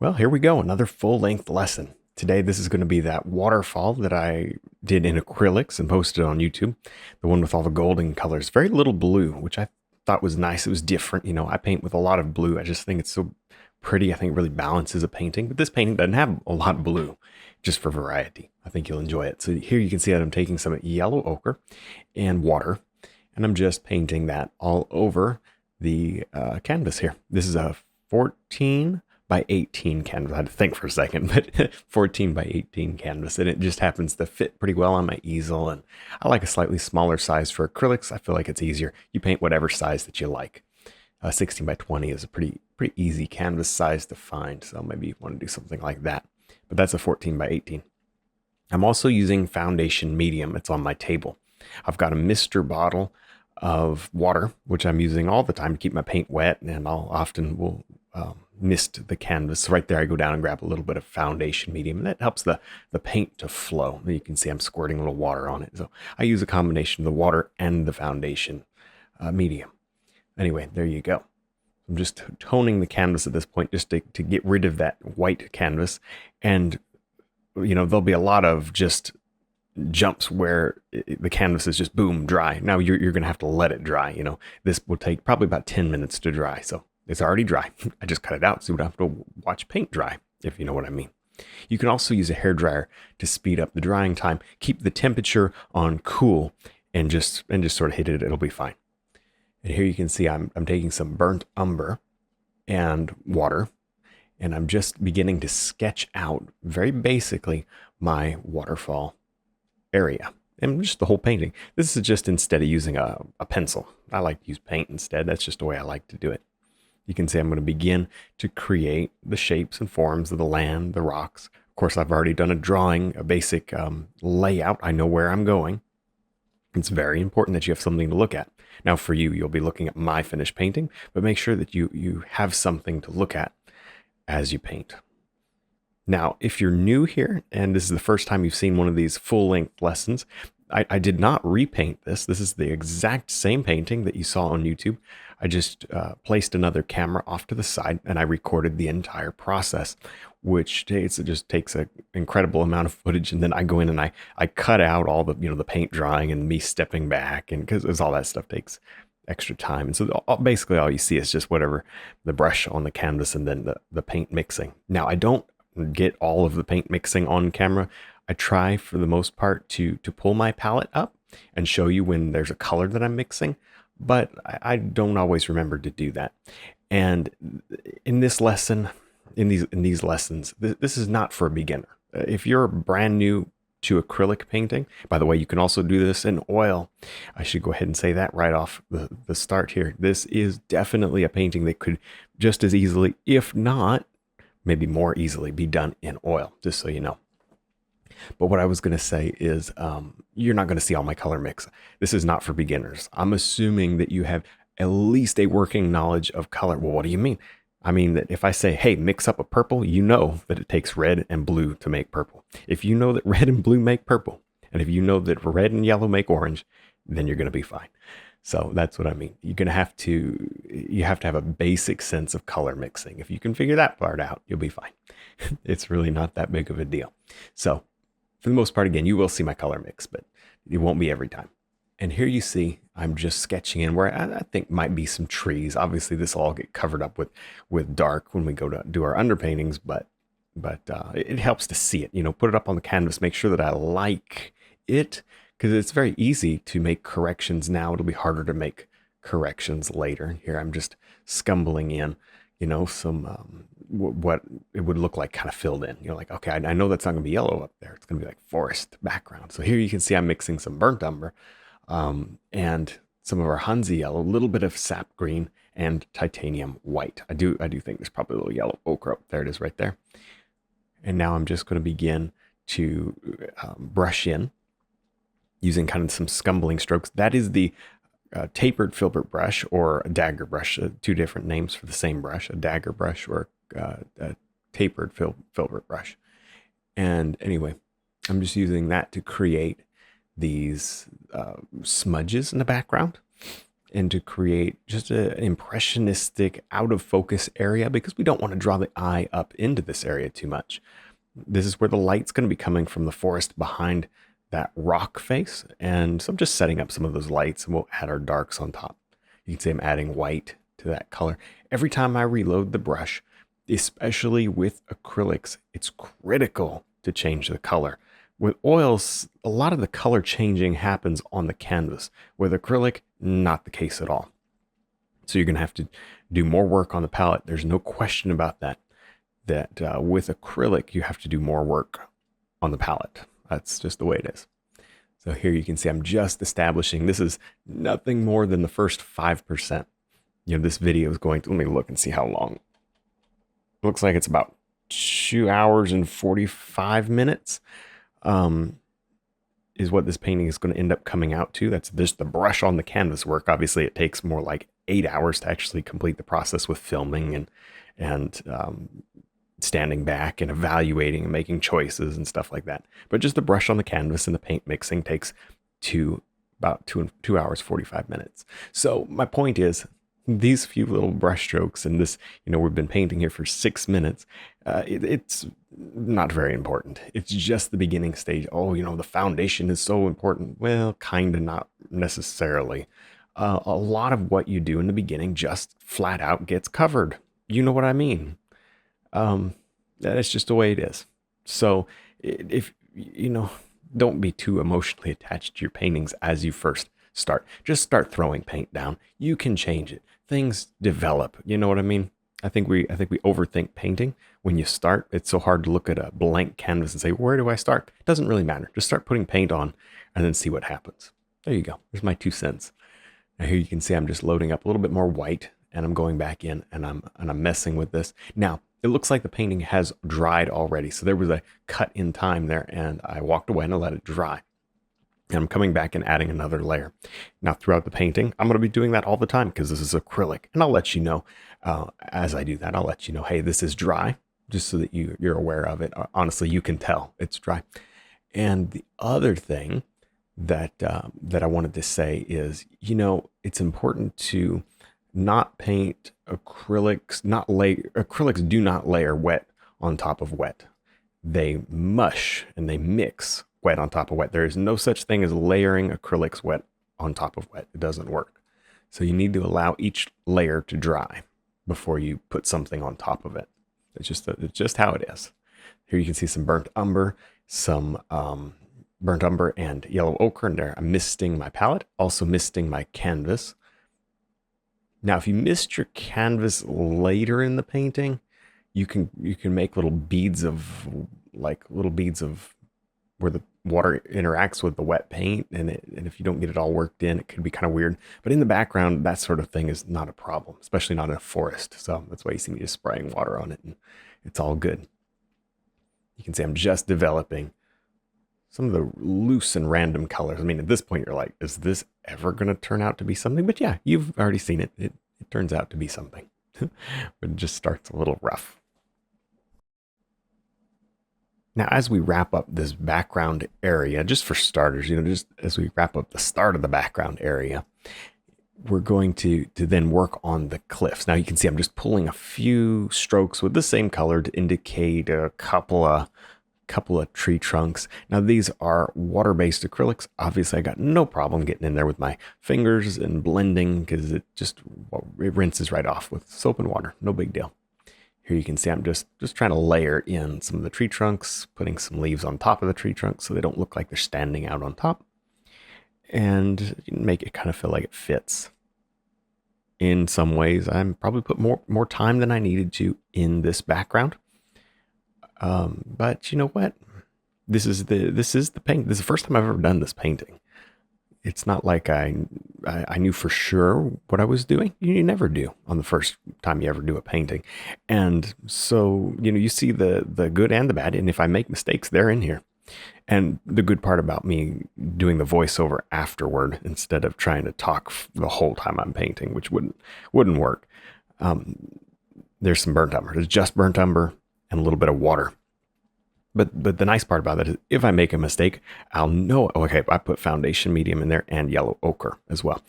Well, here we go, another full-length lesson. Today, this is going to be that waterfall that I did in acrylics and posted on YouTube. The one with all the golden colors. Very little blue, which I thought was nice. It was different. You know, I paint with a lot of blue. I just think it's so pretty. I think it really balances a painting. But this painting doesn't have a lot of blue, just for variety. I think you'll enjoy it. So here you can see that I'm taking some yellow ochre and water, and I'm just painting that all over the canvas here. This is a 14 by 18 canvas. I had to think for a second, but 14 by 18 canvas. And it just happens to fit pretty well on my easel. And I like a slightly smaller size for acrylics. I feel like it's easier. You paint whatever size that you like. 16 by 20 is a pretty easy canvas size to find. So maybe you want to do something like that. But that's a 14 by 18. I'm also using foundation medium. It's on my table. I've got a mister bottle of water, which I'm using all the time to keep my paint wet, and I'll often will mist the canvas. So right there, I go down and grab a little bit of foundation medium, and that helps the paint to flow. You can see I'm squirting a little water on it. So I use a combination of the water and the foundation medium. Anyway, there you go. I'm just toning the canvas at this point just to get rid of that white canvas. And, you know, there'll be a lot of just jumps where the canvas is just boom, dry. Now you're going to have to let it dry. You know, this will take probably about 10 minutes to dry. So it's already dry. I just cut it out so we don't have to watch paint dry, if you know what I mean. You can also use a hairdryer to speed up the drying time. Keep the temperature on cool and just sort of hit it. It'll be fine. And here you can see I'm taking some burnt umber and water, and I'm just beginning to sketch out very basically my waterfall area and just the whole painting. This is just instead of using a pencil. I like to use paint instead. That's just the way I like to do it. You can see I'm going to begin to create the shapes and forms of the land, the rocks. Of course, I've already done a drawing, a basic layout. I know where I'm going. It's very important that you have something to look at. Now for you, you'll be looking at my finished painting, but make sure that you have something to look at as you paint. Now, if you're new here, and this is the first time you've seen one of these full-length lessons, I did not repaint this. This is the exact same painting that you saw on YouTube. I just placed another camera off to the side, and I recorded the entire process, which just takes an incredible amount of footage. And then I go in and I cut out all the the paint drying and me stepping back, and because all that stuff takes extra time. And so basically all you see is just whatever the brush on the canvas and then the paint mixing. Now I don't get all of the paint mixing on camera. I try for the most part to pull my palette up and show you when there's a color that I'm mixing, but I don't always remember to do that. And in this lesson, in these lessons, this is not for a beginner. If you're brand new to acrylic painting, by the way, you can also do this in oil. I should go ahead and say that right off the start here. This is definitely a painting that could just as easily, if not maybe more easily, be done in oil, just so you know. But what I was going to say is you're not going to see all my color mix. This is not for beginners. I'm assuming that you have at least a working knowledge of color. Well, what do you mean? I mean that if I say, hey, mix up a purple, you know that it takes red and blue to make purple. If you know that red and blue make purple, and if you know that red and yellow make orange, then you're going to be fine. So that's what I mean. You have to have a basic sense of color mixing. If you can figure that part out, you'll be fine. It's really not that big of a deal. So for the most part, again, you will see my color mix, but it won't be every time. And here you see, I'm just sketching in where I think might be some trees. Obviously, this will all get covered up with dark when we go to do our underpaintings, but it helps to see it. You know, put it up on the canvas, make sure that I like it, because it's very easy to make corrections now. It'll be harder to make corrections later. Here, I'm just scumbling in, some what it would look like kind of filled in. You're like, okay, I know that's not going to be yellow up there. It's going to be like forest background. So here you can see I'm mixing some burnt umber and some of our Hansi yellow, a little bit of sap green and titanium white. I do think there's probably a little yellow ochre up there. It is right there. And now I'm just going to begin to brush in using kind of some scumbling strokes. That is the tapered filbert brush or a dagger brush, two different names for the same brush, a dagger brush or a tapered filbert brush. And anyway, I'm just using that to create these smudges in the background. and to create just an impressionistic, out of focus area because we don't want to draw the eye up into this area too much. This is where the light's going to be coming from the forest behind that rock face. And so I'm just setting up some of those lights and we'll add our darks on top. You can see I'm adding white to that color. Every time I reload the brush, especially with acrylics, it's critical to change the color. With oils, a lot of the color changing happens on the canvas. With acrylic, not the case at all. So you're going to have to do more work on the palette. There's no question about that. With acrylic, you have to do more work on the palette. That's just the way it is. So here you can see I'm just establishing. This is nothing more than the first 5%. This video is going to, let me look and see how long. It looks like it's about 2 hours and 45 minutes. Is what this painting is going to end up coming out to. That's just the brush on the canvas work. Obviously, it takes more like 8 hours to actually complete the process with filming and standing back and evaluating and making choices and stuff like that. But just the brush on the canvas and the paint mixing takes about 2 hours, 45 minutes. So my point is, these few little brush strokes and this, we've been painting here for 6 minutes. It's not very important. It's just the beginning stage. Oh, the foundation is so important. Well, kind of not necessarily. A lot of what you do in the beginning just flat out gets covered. You know what I mean? That's just the way it is. So if, don't be too emotionally attached to your paintings as you first start. Just start throwing paint down. You can change it. Things develop. You know what I mean? I think we overthink painting. When you start, it's so hard to look at a blank canvas and say, where do I start? It doesn't really matter. Just start putting paint on and then see what happens. There you go. There's my 2 cents. Now here you can see I'm just loading up a little bit more white and I'm going back in and I'm messing with this. Now, it looks like the painting has dried already. So there was a cut in time there and I walked away and I let it dry. And I'm coming back and adding another layer. Now, throughout the painting, I'm going to be doing that all the time because this is acrylic. And I'll let you know as I do that, I'll let you know, hey, this is dry, just so that you're aware of it. Honestly, you can tell it's dry. And the other thing that I wanted to say is, it's important to not paint acrylics, acrylics do not layer wet on top of wet. They mush and they mix wet on top of wet. There is no such thing as layering acrylics wet on top of wet. It doesn't work. So you need to allow each layer to dry before you put something on top of it. It's just how it is. Here you can see some burnt umber, burnt umber and yellow ochre in there. I'm misting my palette, also misting my canvas. Now, if you mist your canvas later in the painting, you can make little beads of where the water interacts with the wet paint, and if you don't get it all worked in, it could be kind of weird. But in the background, that sort of thing is not a problem, especially not in a forest. So that's why you see me just spraying water on it, and it's all good. You can see I'm just developing some of the loose and random colors. I mean, at this point, you're like, is this ever going to turn out to be something? But yeah, you've already seen it. It turns out to be something, but it just starts a little rough. Now, as we wrap up this background area, just for starters, just as we wrap up the start of the background area, we're going to then work on the cliffs. Now you can see I'm just pulling a few strokes with the same color to indicate a couple of tree trunks. Now these are water-based acrylics. Obviously I got no problem getting in there with my fingers and blending because it rinses right off with soap and water. No big deal. Here you can see I'm just trying to layer in some of the tree trunks, putting some leaves on top of the tree trunks so they don't look like they're standing out on top. And make it kind of feel like it fits. In some ways, I'm probably put more time than I needed to in this background. But you know what? This is the paint. This is the first time I've ever done this painting. It's not like I knew for sure what I was doing. You never do on the first time you ever do a painting. And so, you see the good and the bad. And if I make mistakes, they're in here. And the good part about me doing the voiceover afterward, instead of trying to talk the whole time I'm painting, which wouldn't work. There's some burnt umber. There's just burnt umber and a little bit of water. But the nice part about it is if I make a mistake, I'll know, okay, I put foundation medium in there and yellow ochre as well.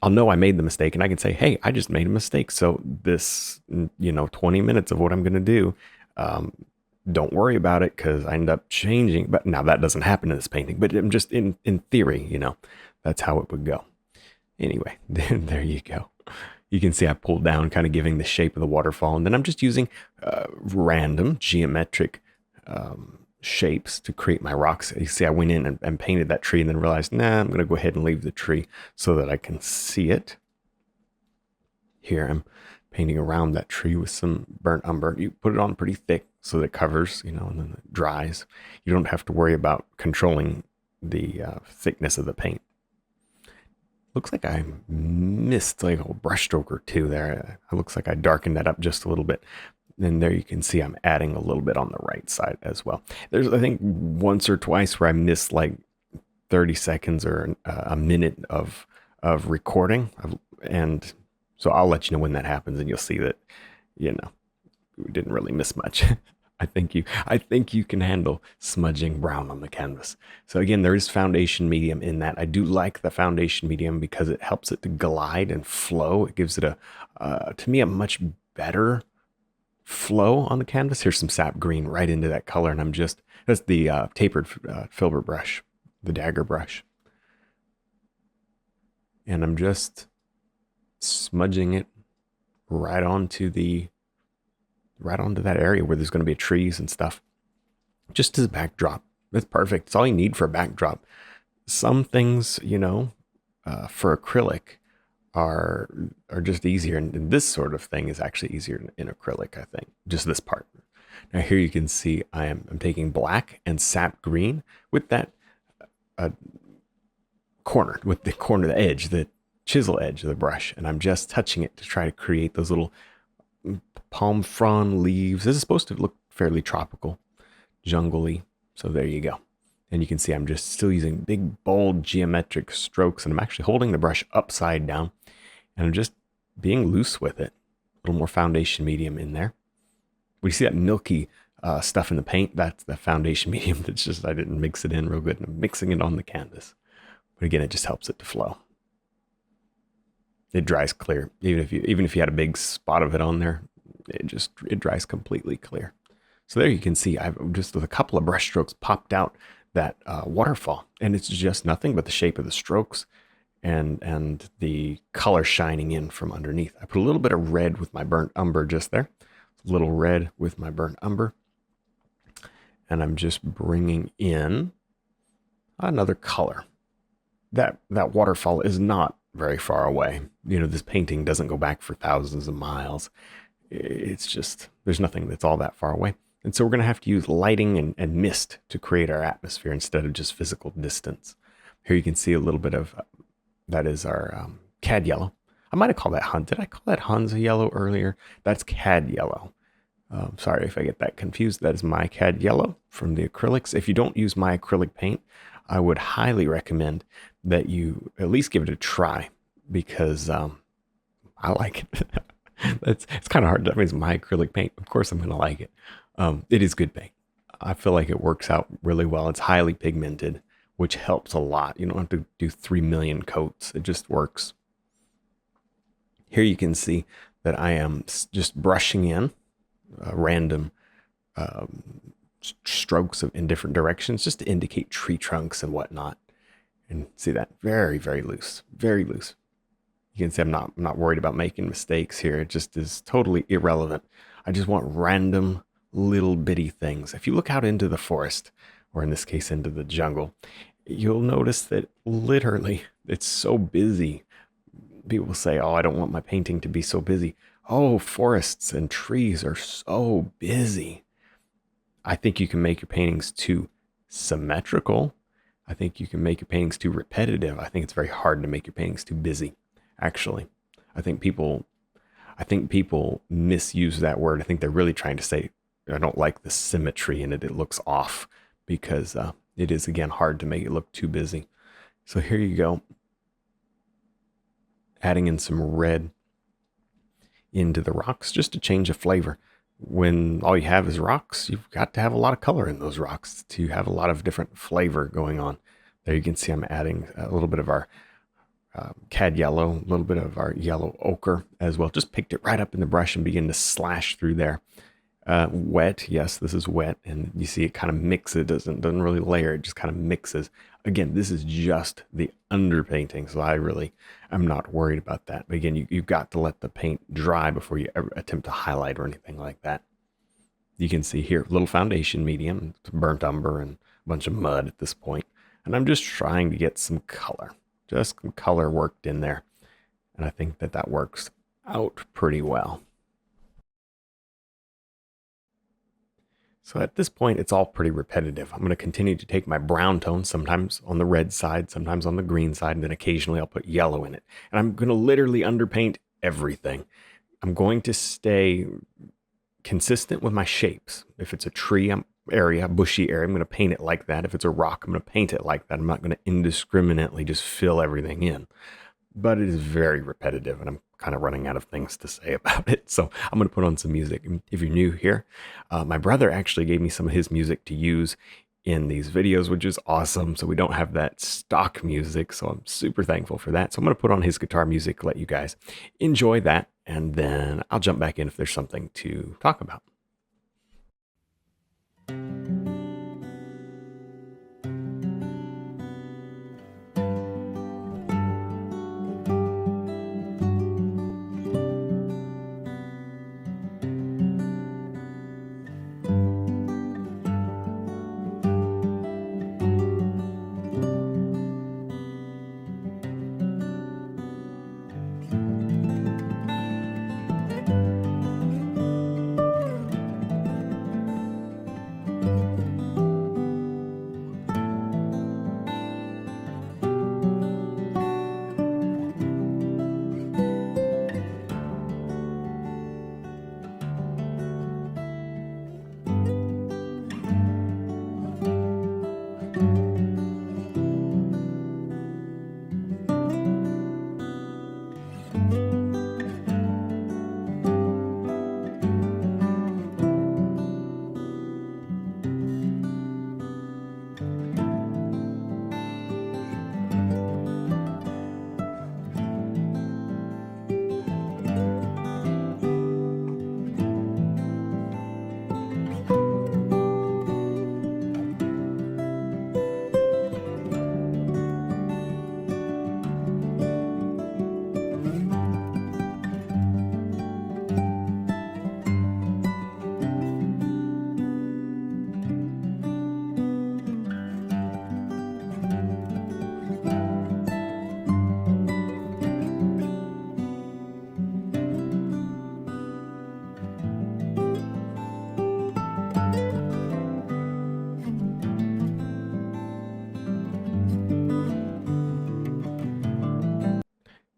I'll know I made the mistake and I can say, hey, I just made a mistake. So this, 20 minutes of what I'm going to do, um, don't worry about it because I end up changing. But now that doesn't happen in this painting, but I'm just in theory, that's how it would go. Anyway, there you go. You can see I pulled down, kind of giving the shape of the waterfall. And then I'm just using random geometric shapes to create my rocks. You see, I went in and painted that tree and then realized, nah, I'm going to go ahead and leave the tree so that I can see it. Here I'm painting around that tree with some burnt umber. You put it on pretty thick so that it covers, and then it dries. You don't have to worry about controlling the thickness of the paint. Looks like I missed like a brush stroke or two there. It looks like I darkened that up just a little bit. And there you can see I'm adding a little bit on the right side as well. There's, I think, once or twice where I missed like 30 seconds or a minute of recording. And so I'll let you know when that happens and you'll see that, we didn't really miss much. I think you can handle smudging brown on the canvas. So again, there is foundation medium in that. I do like the foundation medium because it helps it to glide and flow. It gives it to me, a much better flow on the canvas. Here's some sap green right into that color. And that's the tapered filbert brush, the dagger brush. And I'm just smudging it right onto that area where there's going to be trees and stuff, just as a backdrop. That's perfect. It's all you need for a backdrop. Some things, for acrylic are just easier, and this sort of thing is actually easier in acrylic, I think. Just this part. Now here you can see I'm taking black and sap green with that corner, with the edge, the chisel edge of the brush, and I'm just touching it to try to create those little palm frond leaves. This is supposed to look fairly tropical, jungle-y. So there you go. And you can see I'm just still using big, bold geometric strokes, and I'm actually holding the brush upside down, and I'm just being loose with it. A little more foundation medium in there. We see that milky stuff in the paint. That's the foundation medium. That's just, I didn't mix it in real good, and I'm mixing it on the canvas. But again, it just helps it to flow. It dries clear. Even if you had a big spot of it on there, it dries completely clear. So there you can see I've just with a couple of brush strokes popped out that waterfall, and it's just nothing but the shape of the strokes and the color shining in from underneath. I put a little bit of red with my burnt umber just there, a little red with my burnt umber, and I'm just bringing in another color. That waterfall is not very far away. This painting doesn't go back for thousands of miles. It's just, there's nothing that's all that far away. And so we're going to have to use lighting and mist to create our atmosphere instead of just physical distance. Here you can see a little bit of, that is our cad yellow. I might have called that did I call that Hansa yellow earlier? That's cad yellow. Sorry if I get that confused. That is my cad yellow from the acrylics. If you don't use my acrylic paint, I would highly recommend that you at least give it a try, because I like it. It's kind of hard. That means my acrylic paint. Of course, I'm going to like it. It is good paint. I feel like it works out really well. It's highly pigmented, which helps a lot. You don't have to do 3 million coats. It just works. Here you can see that I am just brushing in random strokes in different directions just to indicate tree trunks and whatnot. And see that very, very loose, very loose. You can see I'm not worried about making mistakes here. It just is totally irrelevant. I just want random little bitty things. If you look out into the forest, or in this case into the jungle, you'll notice that literally it's so busy. People say, oh, I don't want my painting to be so busy. Oh, forests and trees are so busy. I think you can make your paintings too symmetrical. I think you can make your paintings too repetitive. I think it's very hard to make your paintings too busy, actually. I think people misuse that word. I think they're really trying to say, I don't like the symmetry in it. It looks off, because it is, again, hard to make it look too busy. So here you go. Adding in some red into the rocks just to change the flavor. When all you have is rocks, you've got to have a lot of color in those rocks to have a lot of different flavor going on. There you can see I'm adding a little bit of our cad yellow, a little bit of our yellow ochre as well. Just picked it right up in the brush and began to slash through there. Wet, yes, this is wet, and you see it kind of mixes. It doesn't really layer. It just kind of mixes. Again, this is just the underpainting, so I'm not worried about that. But again, you've got to let the paint dry before you ever attempt to highlight or anything like that. You can see here, little foundation medium, burnt umber, and a bunch of mud at this point. And I'm just trying to get some color, just some color worked in there. And I think that works out pretty well. So at this point, it's all pretty repetitive. I'm going to continue to take my brown tone, sometimes on the red side, sometimes on the green side, and then occasionally I'll put yellow in it. And I'm going to literally underpaint everything. I'm going to stay consistent with my shapes. If it's a tree area, bushy area, I'm going to paint it like that. If it's a rock, I'm going to paint it like that. I'm not going to indiscriminately just fill everything in. But it is very repetitive, and I'm kind of running out of things to say about it. So I'm going to put on some music. If you're new here, my brother actually gave me some of his music to use in these videos, which is awesome. So we don't have that stock music. So I'm super thankful for that. So I'm going to put on his guitar music, let you guys enjoy that. And then I'll jump back in if there's something to talk about.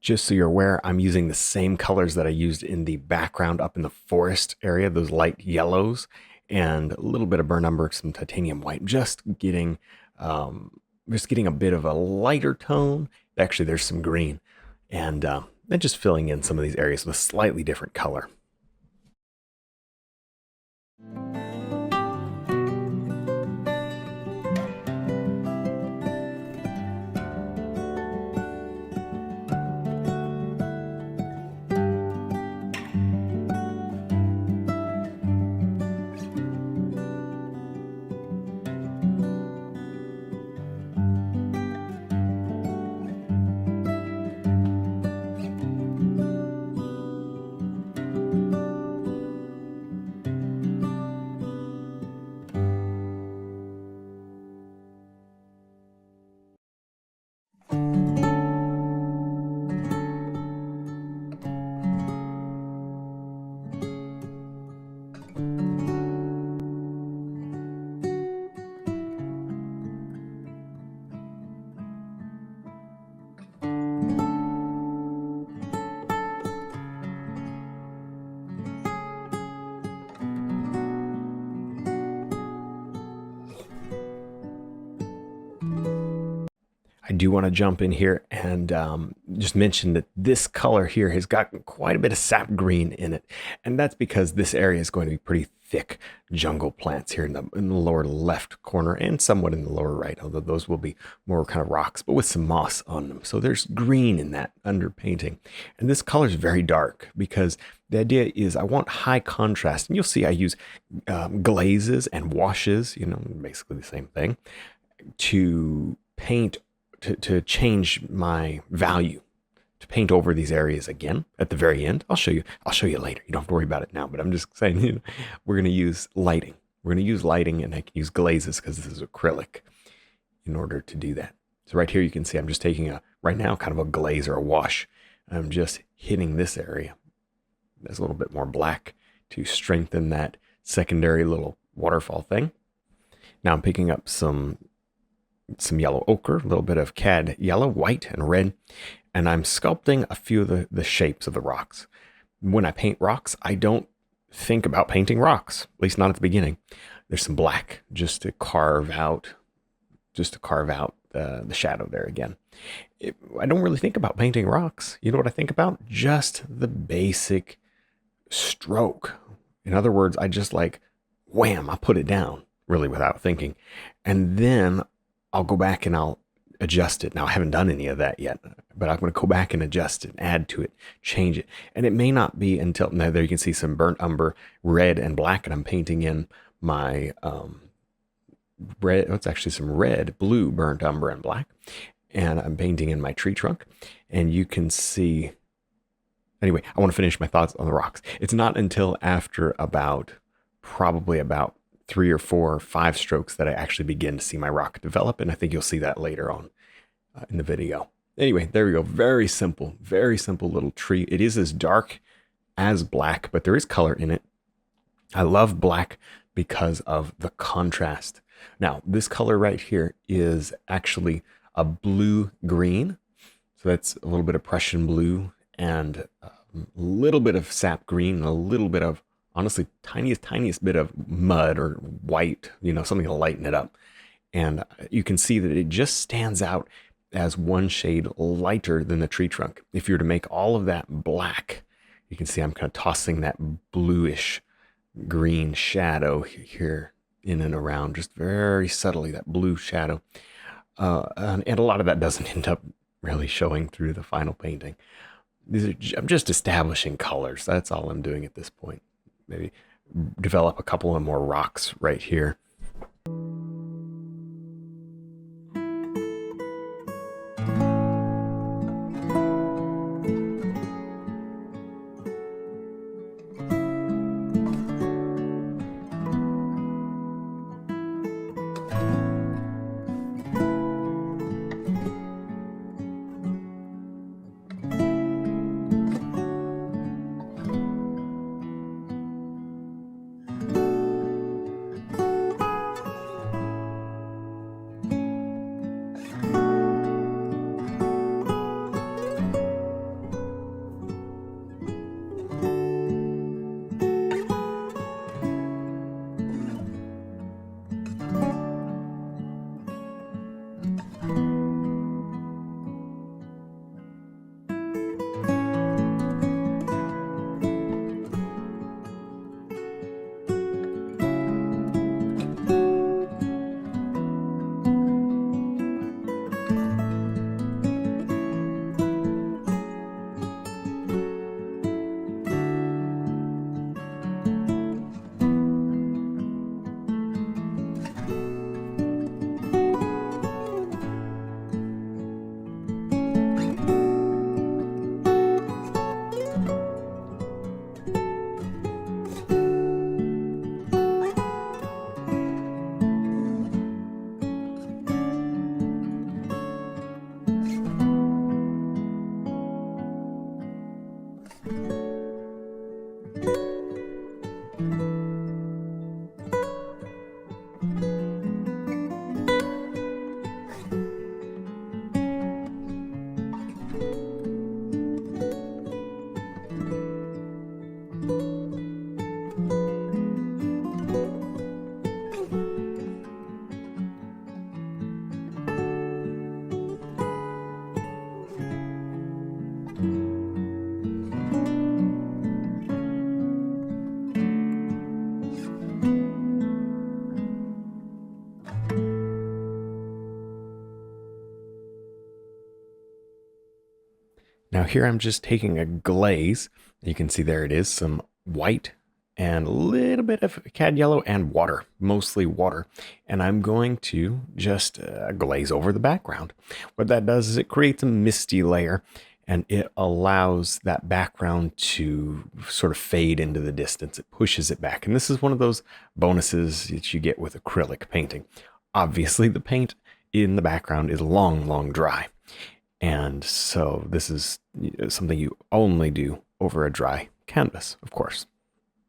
Just so you're aware, I'm using the same colors that I used in the background up in the forest area, those light yellows, and a little bit of burnt umber, some titanium white, just getting a bit of a lighter tone. Actually, there's some green, and then just filling in some of these areas with a slightly different color. I do want to jump in here and just mention that this color here has got quite a bit of sap green in it. And that's because this area is going to be pretty thick jungle plants here in the lower left corner and somewhat in the lower right, although those will be more kind of rocks, but with some moss on them. So there's green in that underpainting. And this color is very dark because the idea is I want high contrast. And you'll see I use glazes and washes, basically the same thing, to paint, to change my value, to paint over these areas again at the very end. I'll show you later. You don't have to worry about it now, but I'm just saying, we're going to use lighting. We're going to use lighting, and I can use glazes because this is acrylic in order to do that. So right here, you can see I'm just taking right now, kind of a glaze or a wash. I'm just hitting this area. There's a little bit more black to strengthen that secondary little waterfall thing. Now I'm picking up some yellow ochre, a little bit of cad yellow, white, and red, and I'm sculpting a few of the shapes of the rocks. When I paint rocks, I don't think about painting rocks, at least not at the beginning. There's some black just to carve out the shadow there again. I don't really think about painting rocks. You know what I think about? Just the basic stroke. In other words, I just like, wham, I put it down really without thinking. And then I'll go back and I'll adjust it. Now, I haven't done any of that yet, but I'm going to go back and adjust it, add to it, change it. And it may not be until, now there you can see some burnt umber, red and black, and I'm painting in my red, it's actually some red, blue, burnt umber and black. And I'm painting in my tree trunk. And you can see, anyway, I want to finish my thoughts on the rocks. It's not until after probably about 3 or 4 or 5 strokes that I actually begin to see my rock develop. And I think you'll see that later on in the video. Anyway, there we go. Very simple little tree. It is as dark as black, but there is color in it. I love black because of the contrast. Now, this color right here is actually a blue-green. So that's a little bit of Prussian blue and a little bit of sap green and a little bit of, honestly, tiniest bit of mud or white, something to lighten it up. And you can see that it just stands out as one shade lighter than the tree trunk. If you were to make all of that black, you can see I'm kind of tossing that bluish green shadow here in and around, just very subtly, that blue shadow. And a lot of that doesn't end up really showing through the final painting. I'm just establishing colors. That's all I'm doing at this point. Maybe develop a couple of more rocks right here. here I'm just taking a glaze. You can see there it is, some white and a little bit of cad yellow and water, mostly water. And I'm going to just glaze over the background. What that does is it creates a misty layer, and it allows that background to sort of fade into the distance. It pushes it back. And this is one of those bonuses that you get with acrylic painting. Obviously, the paint in the background is long dry. And so this is something you only do over a dry canvas, of course.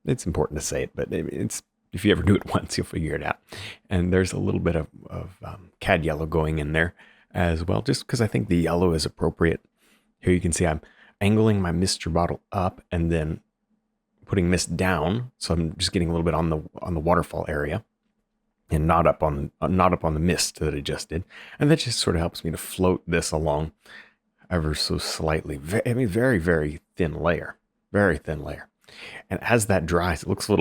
It's important to say it, but it's if you ever do it once, you'll figure it out. And there's a little bit of cad yellow going in there as well, just because I think the yellow is appropriate. Here you can see I'm angling my mixture bottle up and then putting mist down. So I'm just getting a little bit on the waterfall area and not up on the mist that I just did. And that just sort of helps me to float this along ever so slightly. Very, very thin layer, very thin layer. And as that dries, it looks a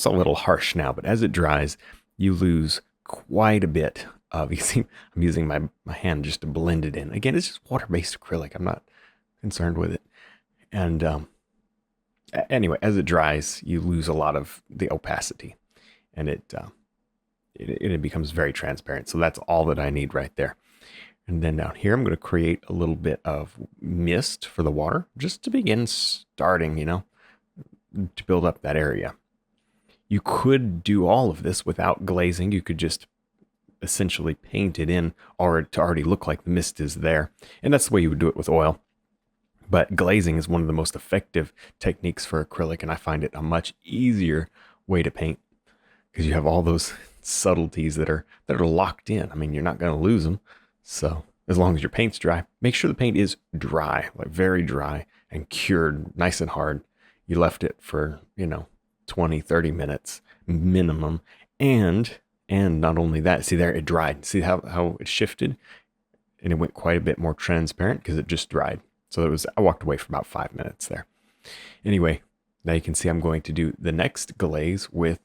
little harsh now, but as it dries, you lose quite a bit of, you see, I'm using my hand just to blend it in. Again, it's just water-based acrylic. I'm not concerned with it. And anyway, as it dries, you lose a lot of the opacity, and it becomes very transparent. So that's all that I need right there. And then down here, I'm going to create a little bit of mist for the water, just to begin starting, to build up that area. You could do all of this without glazing. You could just essentially paint it in or to already look like the mist is there. And that's the way you would do it with oil. But glazing is one of the most effective techniques for acrylic, and I find it a much easier way to paint because you have all those subtleties that are locked in. I mean, you're not going to lose them. So as long as your paint's dry, make sure the paint is dry, like very dry and cured nice and hard. You left it for, 20, 30 minutes minimum. And not only that, see there, it dried. See how it shifted? And it went quite a bit more transparent because it just dried. So I walked away for about 5 minutes there. Anyway, now you can see I'm going to do the next glaze with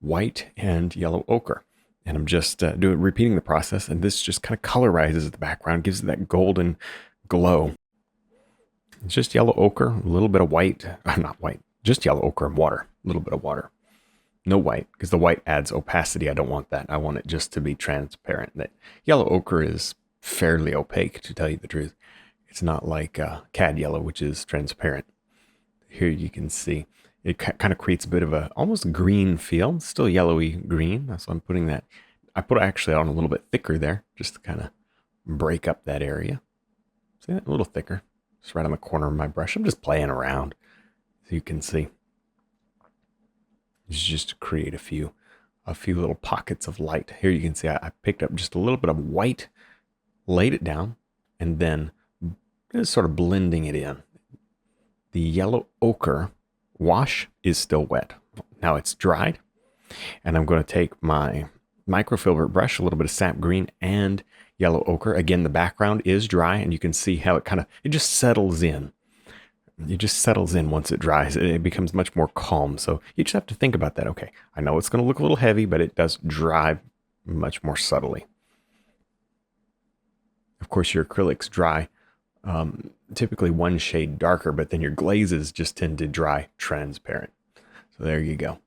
white and yellow ochre. And I'm just repeating the process. And this just kind of colorizes the background, gives it that golden glow. It's just yellow ochre, a little bit of white, not white, just yellow ochre and water, a little bit of water. No white, because the white adds opacity. I don't want that. I want it just to be transparent. That yellow ochre is fairly opaque, to tell you the truth. It's not like cad yellow, which is transparent. Here you can see it kind of creates a bit of a almost green feel. It's still yellowy green. So I'm putting that. I put it actually on a little bit thicker there, just to kind of break up that area. See that? A little thicker. Just right on the corner of my brush. I'm just playing around, so you can see. It's just to create a few little pockets of light. Here you can see I picked up just a little bit of white, laid it down, and then just sort of blending it in. The yellow ochre wash is still wet. Now it's dried, and I'm going to take my microfiber brush, a little bit of sap green and yellow ochre. Again, the background is dry, and you can see how it just settles in. It just settles in once it dries. It becomes much more calm. So you just have to think about that. Okay, I know it's going to look a little heavy, but it does dry much more subtly. Of course, your acrylics dry typically one shade darker, but then your glazes just tend to dry transparent. So there you go.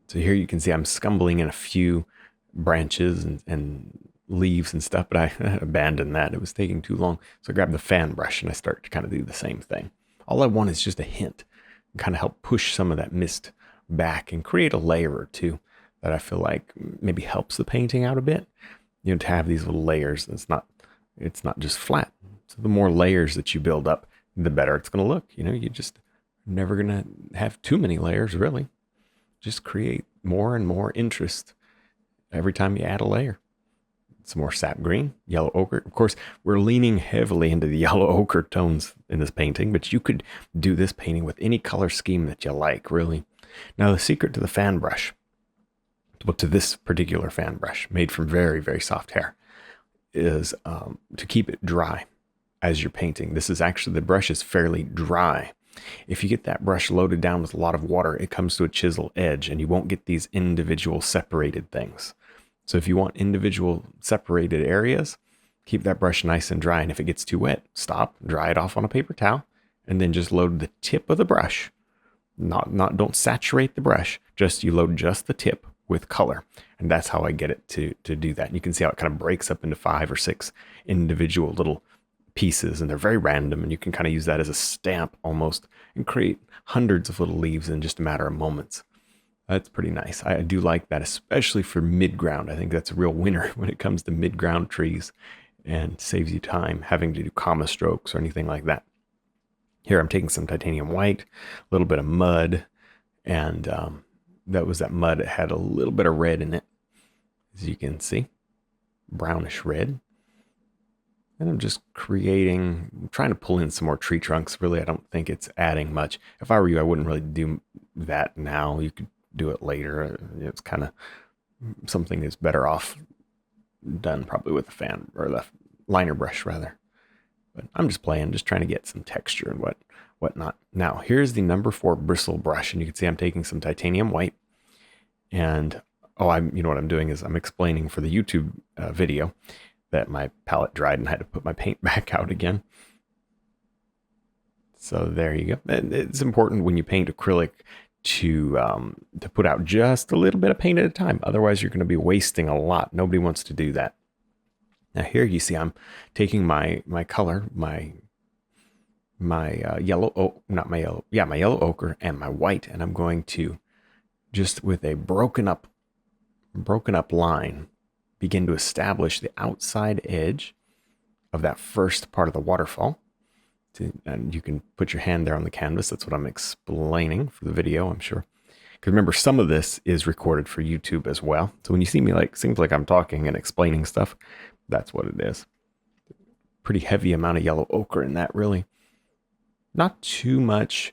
So here you can see I'm scumbling in a few branches and leaves and stuff, but I abandoned that. It was taking too long. So I grabbed the fan brush and I start to kind of do the same thing. All I want is just a hint and kind of help push some of that mist back and create a layer or two that I feel like maybe helps the painting out a bit. To have these little layers. It's not just flat. So the more layers that you build up, the better it's going to look. You just never going to have too many layers, really. Just create more and more interest every time you add a layer. Some more sap green, yellow ochre. Of course, we're leaning heavily into the yellow ochre tones in this painting, but you could do this painting with any color scheme that you like, really. Now, the secret to the fan brush, to this particular fan brush, made from very, very soft hair, is to keep it dry as you're painting. The brush is fairly dry. If you get that brush loaded down with a lot of water, it comes to a chisel edge and you won't get these individual separated things. So if you want individual separated areas, Keep that brush nice and dry. And if it gets too wet, stop, dry it off on a paper towel, and then just load the tip of the brush. Don't saturate the brush. Just you load just the tip with color. And that's how I get it to do that. And you can see how it kind of breaks up into 5 or 6 individual little pieces, and they're very random, and you can kind of use that as a stamp almost and create hundreds of little leaves in just a matter of moments. That's pretty nice. I do like that, especially for mid-ground. I think that's a real winner when it comes to mid-ground trees, and saves you time having to do comma strokes or anything like that. Here I'm taking some titanium white, a little bit of mud, and that mud. It had a little bit of red in it, as you can see, brownish red. And I'm just trying to pull in some more tree trunks. Really, I don't think it's adding much. If I were you, I wouldn't really do that now. You could do it later. It's kind of something that's better off done probably with a fan or the liner brush rather. But I'm just playing, just trying to get some texture and whatnot. Now, here's the number 4 bristle brush, and you can see I'm taking some titanium white. And you know what I'm doing is I'm explaining for the YouTube video that my palette dried and I had to put my paint back out again. So there you go. And it's important when you paint acrylic to put out just a little bit of paint at a time. Otherwise, you're going to be wasting a lot. Nobody wants to do that. Now here you see I'm taking my color, my yellow, my yellow ochre and my white, and I'm going to just with a broken up line begin to establish the outside edge of that first part of the waterfall. And you can put your hand there on the canvas. That's what I'm explaining for the video, I'm sure. Because remember, some of this is recorded for YouTube as well. So when you see me seems like I'm talking and explaining stuff, that's what it is. Pretty heavy amount of yellow ochre in that, really. Not too much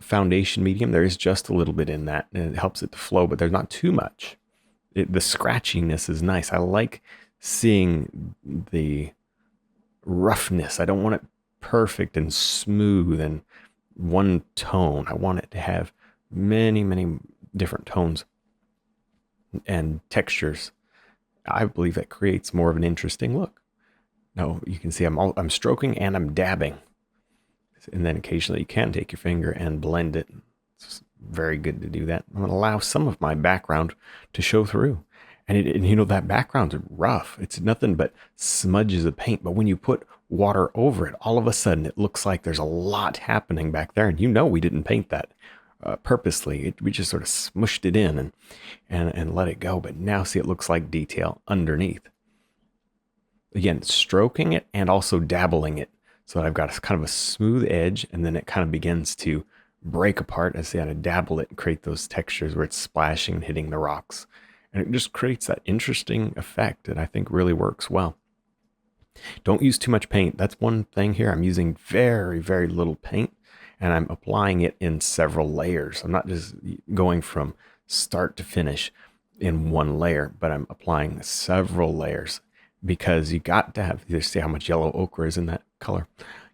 foundation medium. There is just a little bit in that, and it helps it to flow, but there's not too much. The scratchiness is nice. I like seeing the roughness. I don't want it perfect and smooth and one tone. I want it to have many, many different tones and textures. I believe that creates more of an interesting look. Now you can see I'm stroking and I'm dabbing. And then occasionally you can take your finger and blend it. It's very good to do that. I'm going to allow some of my background to show through. And you know, that background's rough. It's nothing but smudges of paint. But when you put water over it, all of a sudden it looks like there's a lot happening back there. And you know we didn't paint that purposely. We just sort of smushed it in and let it go. But now see, it looks like detail underneath. Again, stroking it and also dabbling it so that I've got kind of a smooth edge, and then it kind of begins to break apart. I see how to dabble it and create those textures where it's splashing and hitting the rocks. And it just creates that interesting effect that I think really works well. Don't use too much paint. That's one thing here. I'm using very, very little paint, and I'm applying it in several layers. I'm not just going from start to finish in one layer, but I'm applying several layers, because you got to have, you see how much yellow ochre is in that color.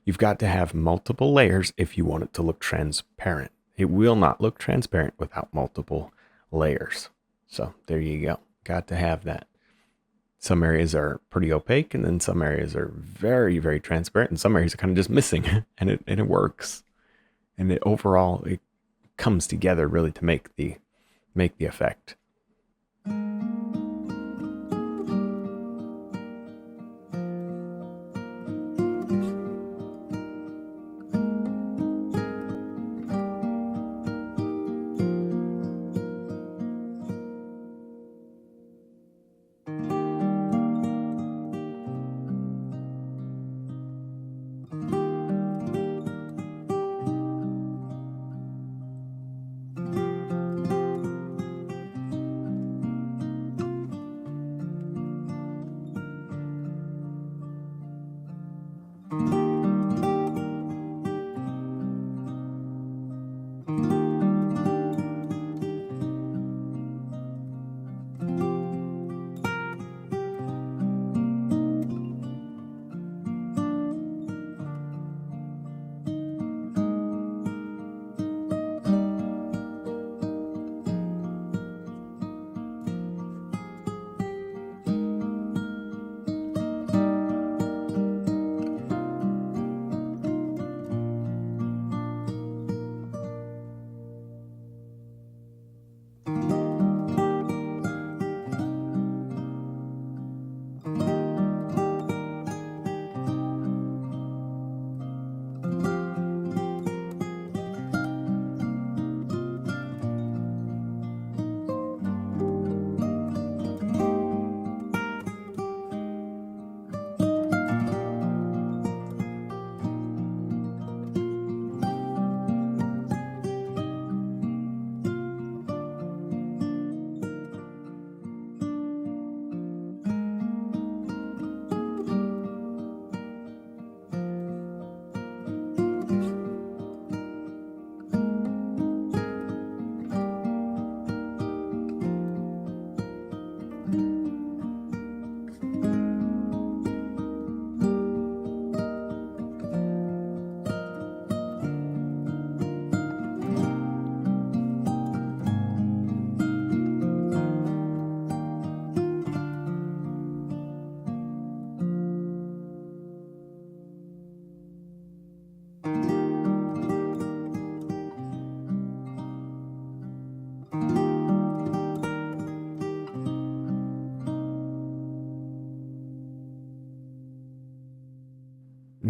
You've got to have multiple layers if you want it to look transparent. It will not look transparent without multiple layers. So there you go. Got to have that. Some areas are pretty opaque, and then some areas are very, very transparent, and some areas are kind of just missing, and it works. And overall, it comes together really to make the effect.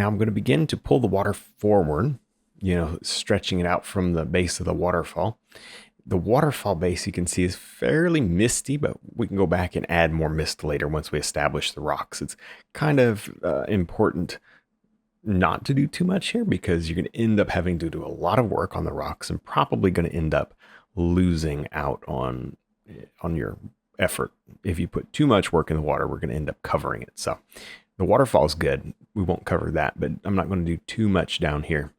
Now I'm going to begin to pull the water forward, stretching it out from the base of the waterfall. The waterfall base you can see is fairly misty, but we can go back and add more mist later once we establish the rocks. It's kind of important not to do too much here because you're going to end up having to do a lot of work on the rocks and probably going to end up losing out on your effort. If you put too much work in the water, we're going to end up covering it. So the waterfall is good. We won't cover that, but I'm not going to do too much down here.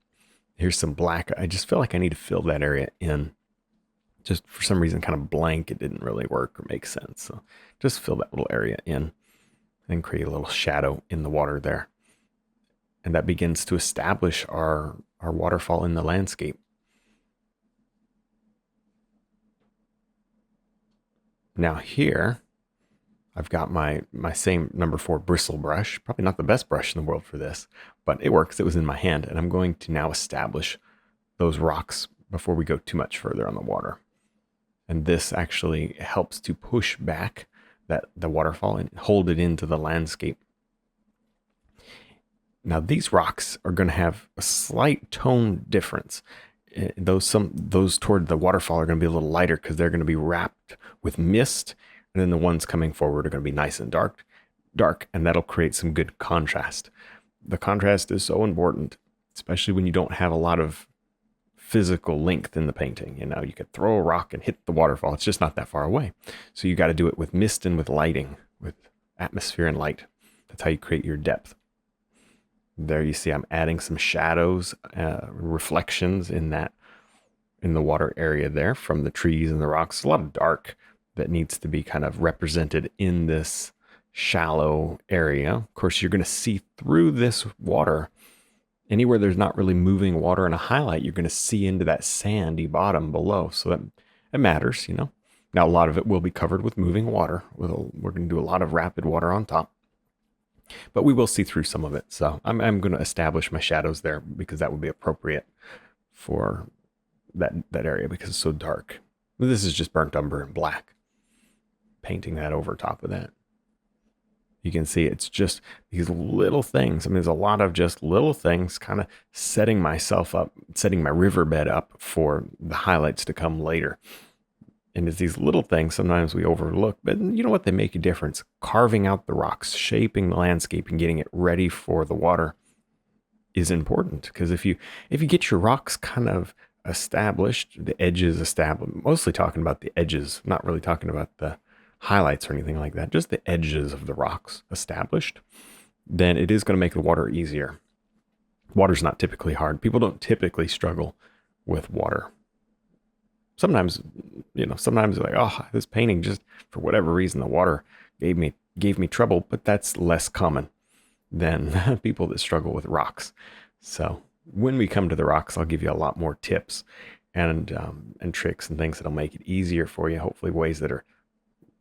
Here's some black. I just feel like I need to fill that area in. Just for some reason, kind of blank. It didn't really work or make sense. So just fill that little area in and create a little shadow in the water there. And that begins to establish our waterfall in the landscape. Now here, I've got my same number 4 bristle brush. Probably not the best brush in the world for this, but it works. It was in my hand. And I'm going to now establish those rocks before we go too much further on the water. And this actually helps to push back the waterfall and hold it into the landscape. Now these rocks are going to have a slight tone difference. Those toward the waterfall are going to be a little lighter because they're going to be wrapped with mist, and then the ones coming forward are going to be nice and dark, and that'll create some good contrast. The contrast is so important, especially when you don't have a lot of physical length in the painting. You could throw a rock and hit the waterfall. It's just not that far away. So you got to do it with mist and with lighting, with atmosphere and light. That's how you create your depth. There you see I'm adding some shadows, reflections in the water area there from the trees and the rocks. A lot of dark that needs to be kind of represented in this shallow area. Of course, you're going to see through this water. Anywhere there's not really moving water in a highlight, you're going to see into that sandy bottom below. So that it matters, Now, a lot of it will be covered with moving water. We're going to do a lot of rapid water on top. But we will see through some of it. So I'm going to establish my shadows there because that would be appropriate for that area because it's so dark. This is just burnt umber and black. Painting that over top of that. You can see it's just these little things. I mean, there's a lot of just little things kind of setting myself up, setting my riverbed up for the highlights to come later. And it's these little things sometimes we overlook, but you know what? They make a difference. Carving out the rocks, shaping the landscape and getting it ready for the water is important. Because if you get your rocks kind of established, the edges established, mostly talking about the edges, not really talking about the highlights or anything like that, just the edges of the rocks established, then it is going to make the water easier. Water's not typically hard. People don't typically struggle with water. Sometimes they're like, oh, this painting just for whatever reason the water gave me trouble, but that's less common than people that struggle with rocks. So when we come to the rocks, I'll give you a lot more tips and tricks and things that'll make it easier for you. Hopefully ways that are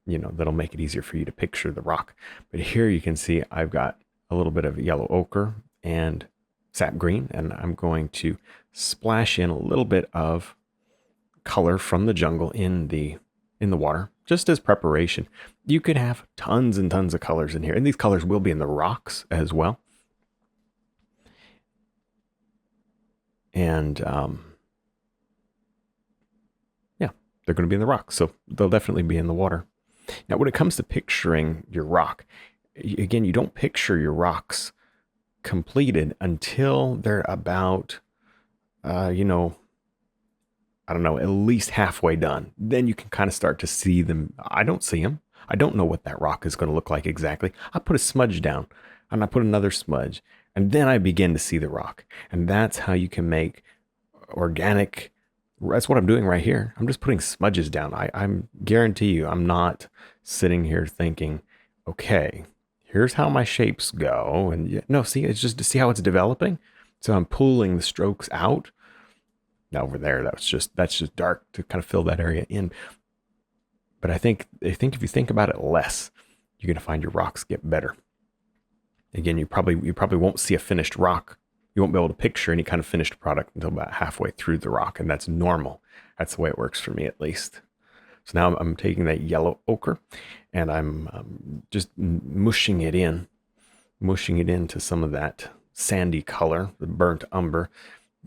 that'll make it easier for you to picture the rock. But here you can see I've got a little bit of yellow ochre and sap green, and I'm going to splash in a little bit of color from the jungle in the water, just as preparation. You could have tons and tons of colors in here, and these colors will be in the rocks as well. And they're going to be in the rocks, so they'll definitely be in the water. Now, when it comes to picturing your rock, again, you don't picture your rocks completed until they're about, I don't know, at least halfway done. Then you can kind of start to see them. I don't see them. I don't know what that rock is going to look like exactly. I put a smudge down and I put another smudge, and then I begin to see the rock. And that's how you can make organic. That's what I'm doing right here. I'm just putting smudges down. I'm guarantee you, I'm not sitting here thinking, okay, here's how my shapes go. And no, see, it's just to see how it's developing. So I'm pulling the strokes out. Now over there, that's just dark to kind of fill that area in. But I think if you think about it less, you're going to find your rocks get better. Again, you probably won't see a finished rock. You won't be able to picture any kind of finished product until about halfway through the rock, and that's normal. That's the way it works for me, at least. So now I'm taking that yellow ochre, and I'm just mushing it into some of that sandy color, the burnt umber.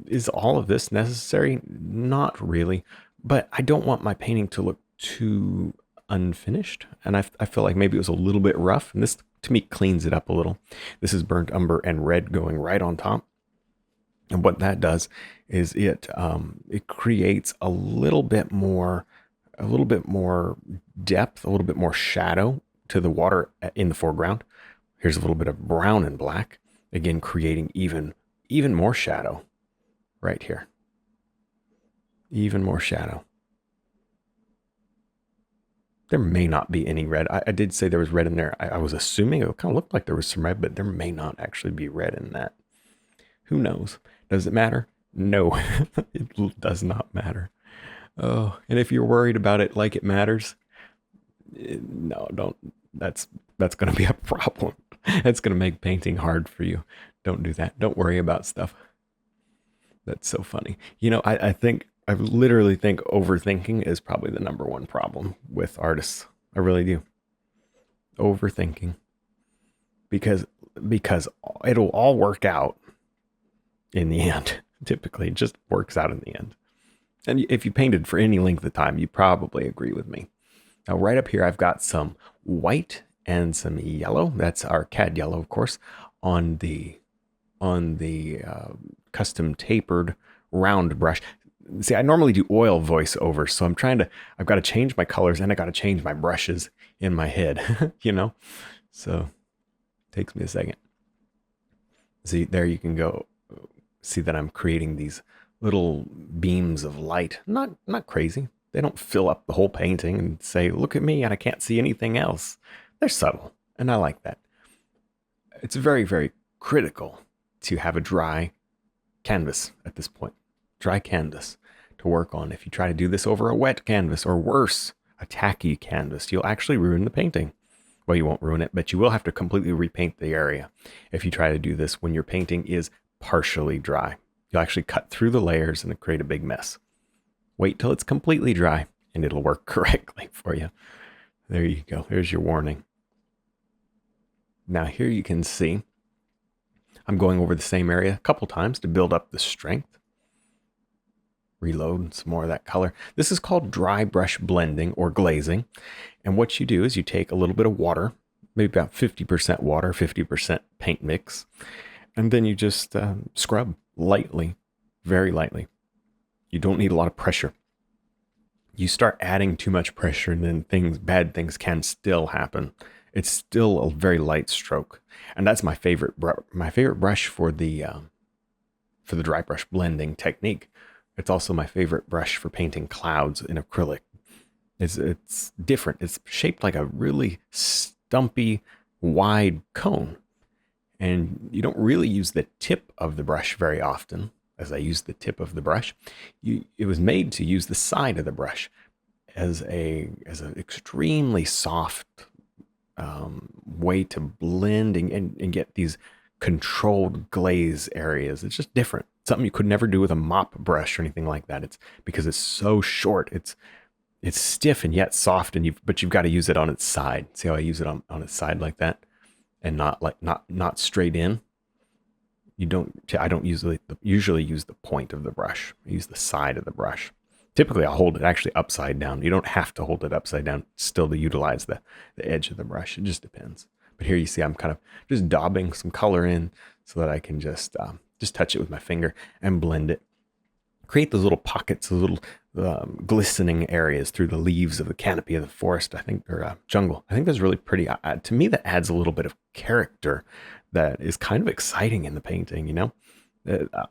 Is all of this necessary? Not really, but I don't want my painting to look too unfinished. And I feel like maybe it was a little bit rough. And this, to me, cleans it up a little. This is burnt umber and red going right on top. And what that does is it creates a little bit more depth, a little bit more shadow to the water in the foreground. Here's a little bit of brown and black, again creating even more shadow right here. Even more shadow. There may not be any red. I did say there was red in there. I was assuming it kind of looked like there was some red, but there may not actually be red in that. Who knows? Does it matter? No, it does not matter. Oh, and if you're worried about it like it matters, no, don't. That's going to be a problem. It's going to make painting hard for you. Don't do that. Don't worry about stuff. That's so funny. I literally think overthinking is probably the number one problem with artists. I really do. Overthinking. Because it'll all work out in the end. Typically, it just works out in the end. And if you painted for any length of time, you probably agree with me. Now, right up here, I've got some white and some yellow. That's our CAD yellow, of course, on the custom tapered round brush. See, I normally do oil voiceovers, so I've got to change my colors and I got to change my brushes in my head, So it takes me a second. See, there you can go. See that I'm creating these little beams of light. Not crazy. They don't fill up the whole painting and say, look at me and I can't see anything else. They're subtle, and I like that. It's very, very critical to have a dry canvas at this point. Dry canvas to work on. If you try to do this over a wet canvas, or worse, a tacky canvas, you'll actually ruin the painting. Well, you won't ruin it, but you will have to completely repaint the area if you try to do this when your painting is partially dry. You'll actually cut through the layers and create a big mess. Wait till it's completely dry and it'll work correctly for you. There you go. There's your warning. Now here you can see I'm going over the same area a couple times to build up the strength. Reload some more of that color. This is called dry brush blending or glazing. And what you do is you take a little bit of water, maybe about 50% water, 50% paint mix, and then you just scrub lightly, very lightly. You don't need a lot of pressure. You start adding too much pressure and then bad things can still happen. It's still a very light stroke. And that's my favorite brush for the dry brush blending technique. It's also my favorite brush for painting clouds in acrylic. It's different. It's shaped like a really stumpy, wide cone. And you don't really use the tip of the brush very often, as I use the tip of the brush. It was made to use the side of the brush as an extremely soft way to blend and get these controlled glaze areas. It's just different. Something you could never do with a mop brush or anything like that. It's because it's so short. It's stiff and yet soft, but you've got to use it on its side. See how I use it on its side like that, and not straight in. I don't usually use the point of the brush. I use the side of the brush. Typically, I'll hold it actually upside down. You don't have to hold it upside down still to utilize the edge of the brush. It just depends. But here you see I'm kind of just daubing some color in so that I can just touch it with my finger and blend it. Create those little pockets, those little glistening areas through the leaves of the canopy of the forest, I think, or jungle. I think that's really pretty. To me, that adds a little bit of character that is kind of exciting in the painting,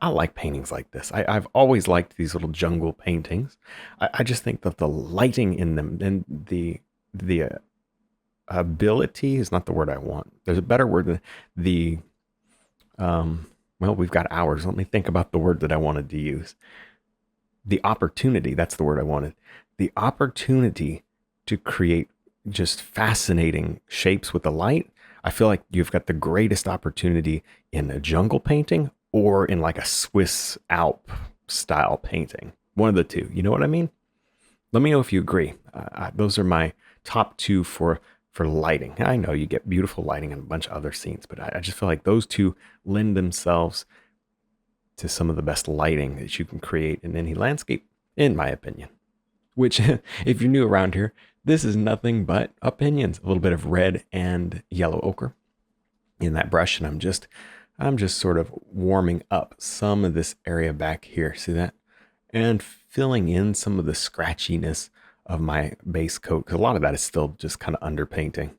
I like paintings like this. I've always liked these little jungle paintings. I just think that the lighting in them and the ability is not the word I want. There's a better word than well, we've got hours. Let me think about the word that I wanted to use. The opportunity, that's the word I wanted. The opportunity to create just fascinating shapes with the light. I feel like you've got the greatest opportunity in a jungle painting or in like a Swiss Alp style painting. One of the two. You know what I mean? Let me know if you agree. Those are my top two for for lighting. I know you get beautiful lighting in a bunch of other scenes, but I just feel like those two lend themselves to some of the best lighting that you can create in any landscape, in my opinion. Which, if you're new around here, this is nothing but opinions. A little bit of red and yellow ochre in that brush, and I'm just sort of warming up some of this area back here. See that? And filling in some of the scratchiness of my base coat, because a lot of that is still just kind of underpainting,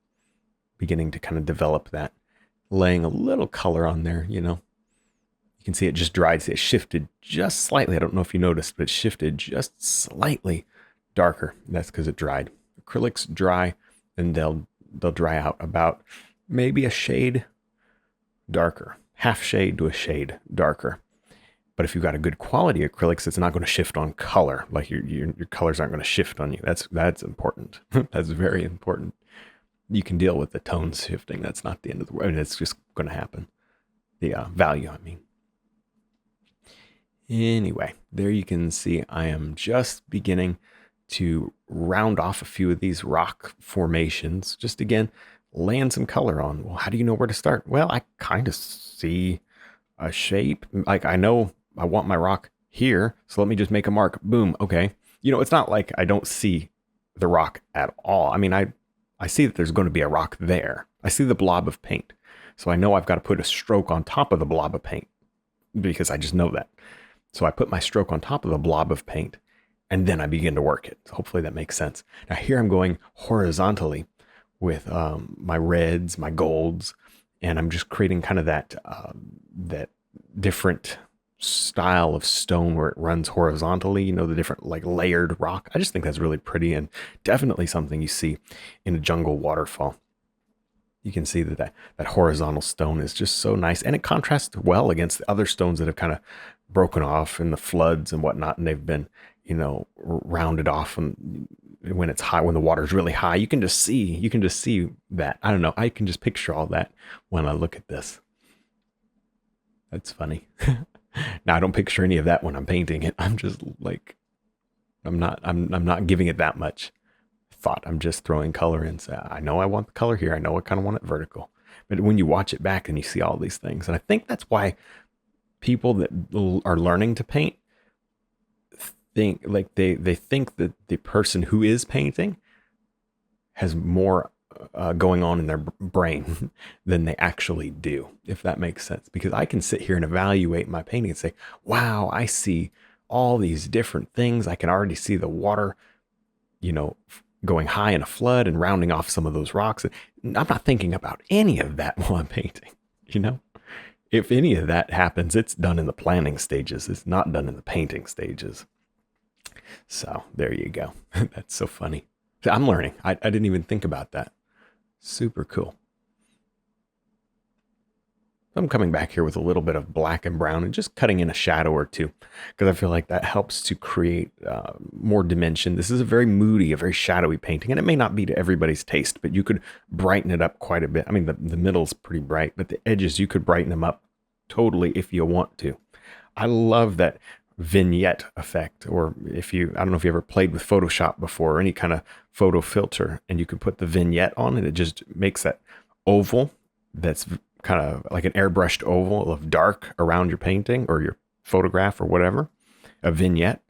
beginning to kind of develop that, laying a little color on there, you know. You can see it just dried. See, it shifted just slightly. I don't know if you noticed, but it shifted just slightly darker. That's because it dried. Acrylics dry, and they'll dry out about maybe a shade darker, half shade to a shade darker. But if you've got a good quality acrylics, it's not going to shift on color. Like your colors aren't going to shift on you. That's important. That's very important. You can deal with the tones shifting. That's not the end of the world. I mean, it's just going to happen. The value, I mean. Anyway, there you can see I am just beginning to round off a few of these rock formations. Just again, laying some color on. Well, how do you know where to start? Well, I kind of see a shape. Like I know I want my rock here, so let me just make a mark. Boom. Okay. You know, it's not like I don't see the rock at all. I mean, I see that there's going to be a rock there. I see the blob of paint. So I know I've got to put a stroke on top of the blob of paint because I just know that. So I put my stroke on top of the blob of paint and then I begin to work it. So hopefully that makes sense. Now here I'm going horizontally with my reds, my golds, and I'm just creating kind of that different style of stone where it runs horizontally, you know, the different like layered rock. I just think that's really pretty and definitely something you see in a jungle waterfall. You can see that horizontal stone is just so nice, and it contrasts well against the other stones that have kind of broken off in the floods and whatnot, and they've been, you know, rounded off. And when it's high, when the water's really high, you can just see that. I don't know. I can just picture all that when I look at this. That's funny. Now I don't picture any of that when I'm painting it. I'm just like, I'm not giving it that much thought. I'm just throwing color in. So I know I want the color here. I know I kind of want it vertical. But when you watch it back and you see all these things, and I think that's why people that are learning to paint think like they think that the person who is painting has more going on in their brain than they actually do, if that makes sense. Because I can sit here and evaluate my painting and say, wow, I see all these different things. I can already see the water, you know, going high in a flood and rounding off some of those rocks. I'm not thinking about any of that while I'm painting, you know? If any of that happens, it's done in the planning stages. It's not done in the painting stages. So there you go. That's so funny. I'm learning. I didn't even think about that. Super cool. I'm coming back here with a little bit of black and brown and just cutting in a shadow or two because I feel like that helps to create more dimension. This is a very moody, a very shadowy painting, and it may not be to everybody's taste, but you could brighten it up quite a bit. I mean, the middle's pretty bright, but the edges, you could brighten them up totally if you want to. I love that vignette effect, or I don't know if you ever played with Photoshop before or any kind of photo filter, and you can put the vignette on and it just makes that oval that's kind of like an airbrushed oval of dark around your painting or your photograph or whatever, a vignette.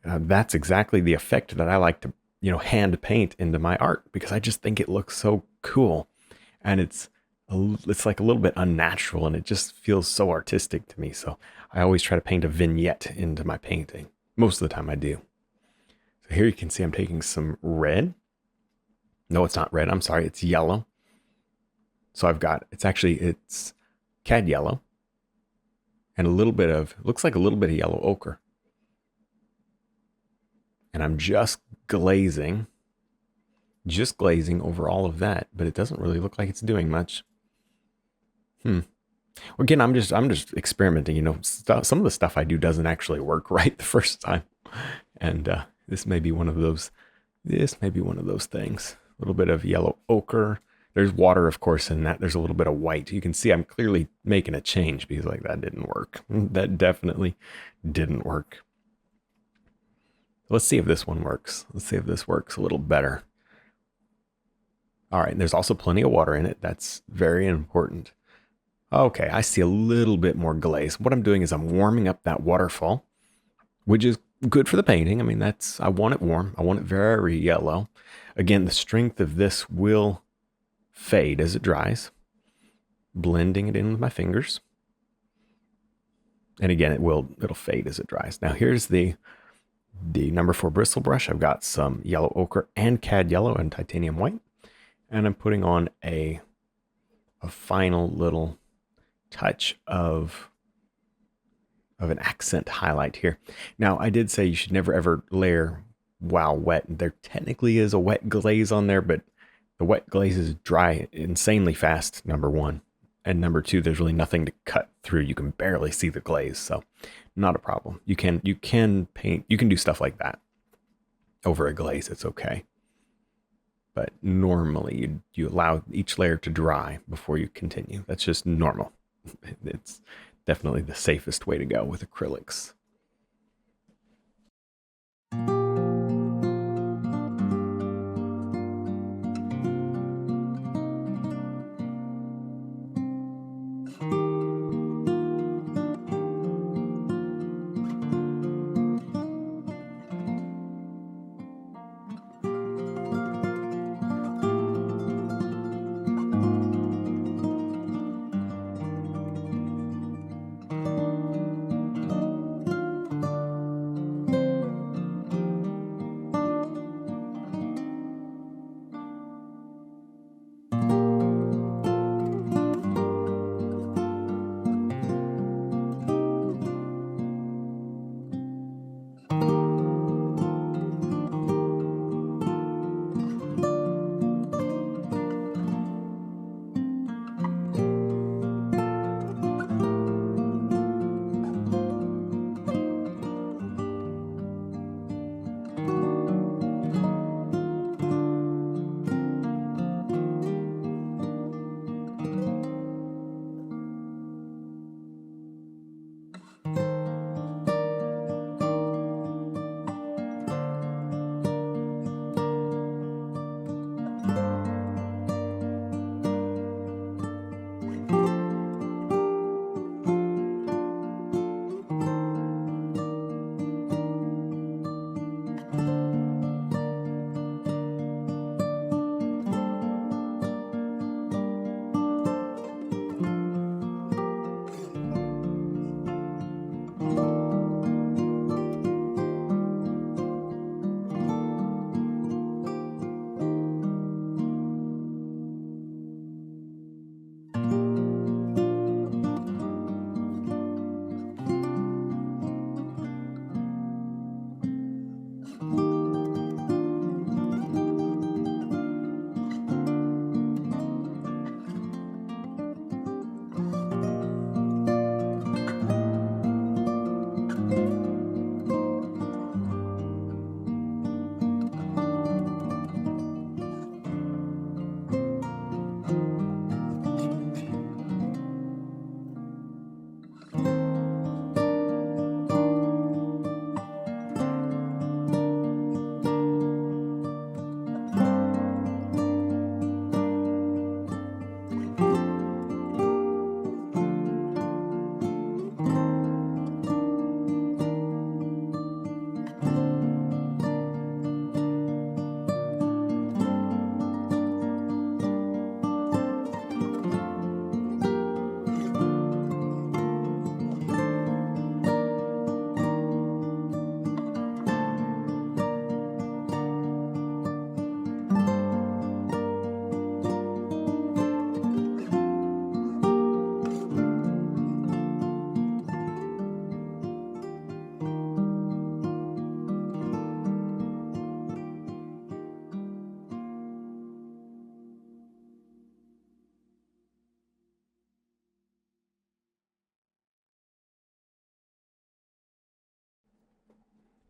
That's exactly the effect that I like to, you know, hand paint into my art because I just think it looks so cool, and it's like a little bit unnatural and it just feels so artistic to me. So I always try to paint a vignette into my painting. Most of the time I do. So here you can see I'm taking some red. No, it's not red. I'm sorry. It's yellow. So it's cad yellow and looks like a little bit of yellow ochre. And I'm just glazing over all of that, but it doesn't really look like it's doing much. Well, again, I'm just experimenting, you know, some of the stuff I do doesn't actually work right the first time. And this may be one of those things. A little bit of yellow ochre. There's water, of course, in that. There's a little bit of white. You can see I'm clearly making a change because like that didn't work. That definitely didn't work. Let's see if this one works. Let's see if this works a little better. All right, and there's also plenty of water in it. That's very important. Okay, I see a little bit more glaze. What I'm doing is I'm warming up that waterfall, which is good for the painting. I mean, I want it warm. I want it very yellow. Again, the strength of this will fade as it dries, blending it in with my fingers. And again, it'll fade as it dries. Now here's the number 4 bristle brush. I've got some yellow ochre and cad yellow and titanium white. And I'm putting on a final little touch of an accent highlight here. Now, I did say you should never ever layer while wet. There technically is a wet glaze on there, but the wet glazes dry insanely fast, number one. And number two, there's really nothing to cut through. You can barely see the glaze, so not a problem. You can paint, you can do stuff like that over a glaze. It's okay. But normally you allow each layer to dry before you continue. That's just normal. It's definitely the safest way to go with acrylics.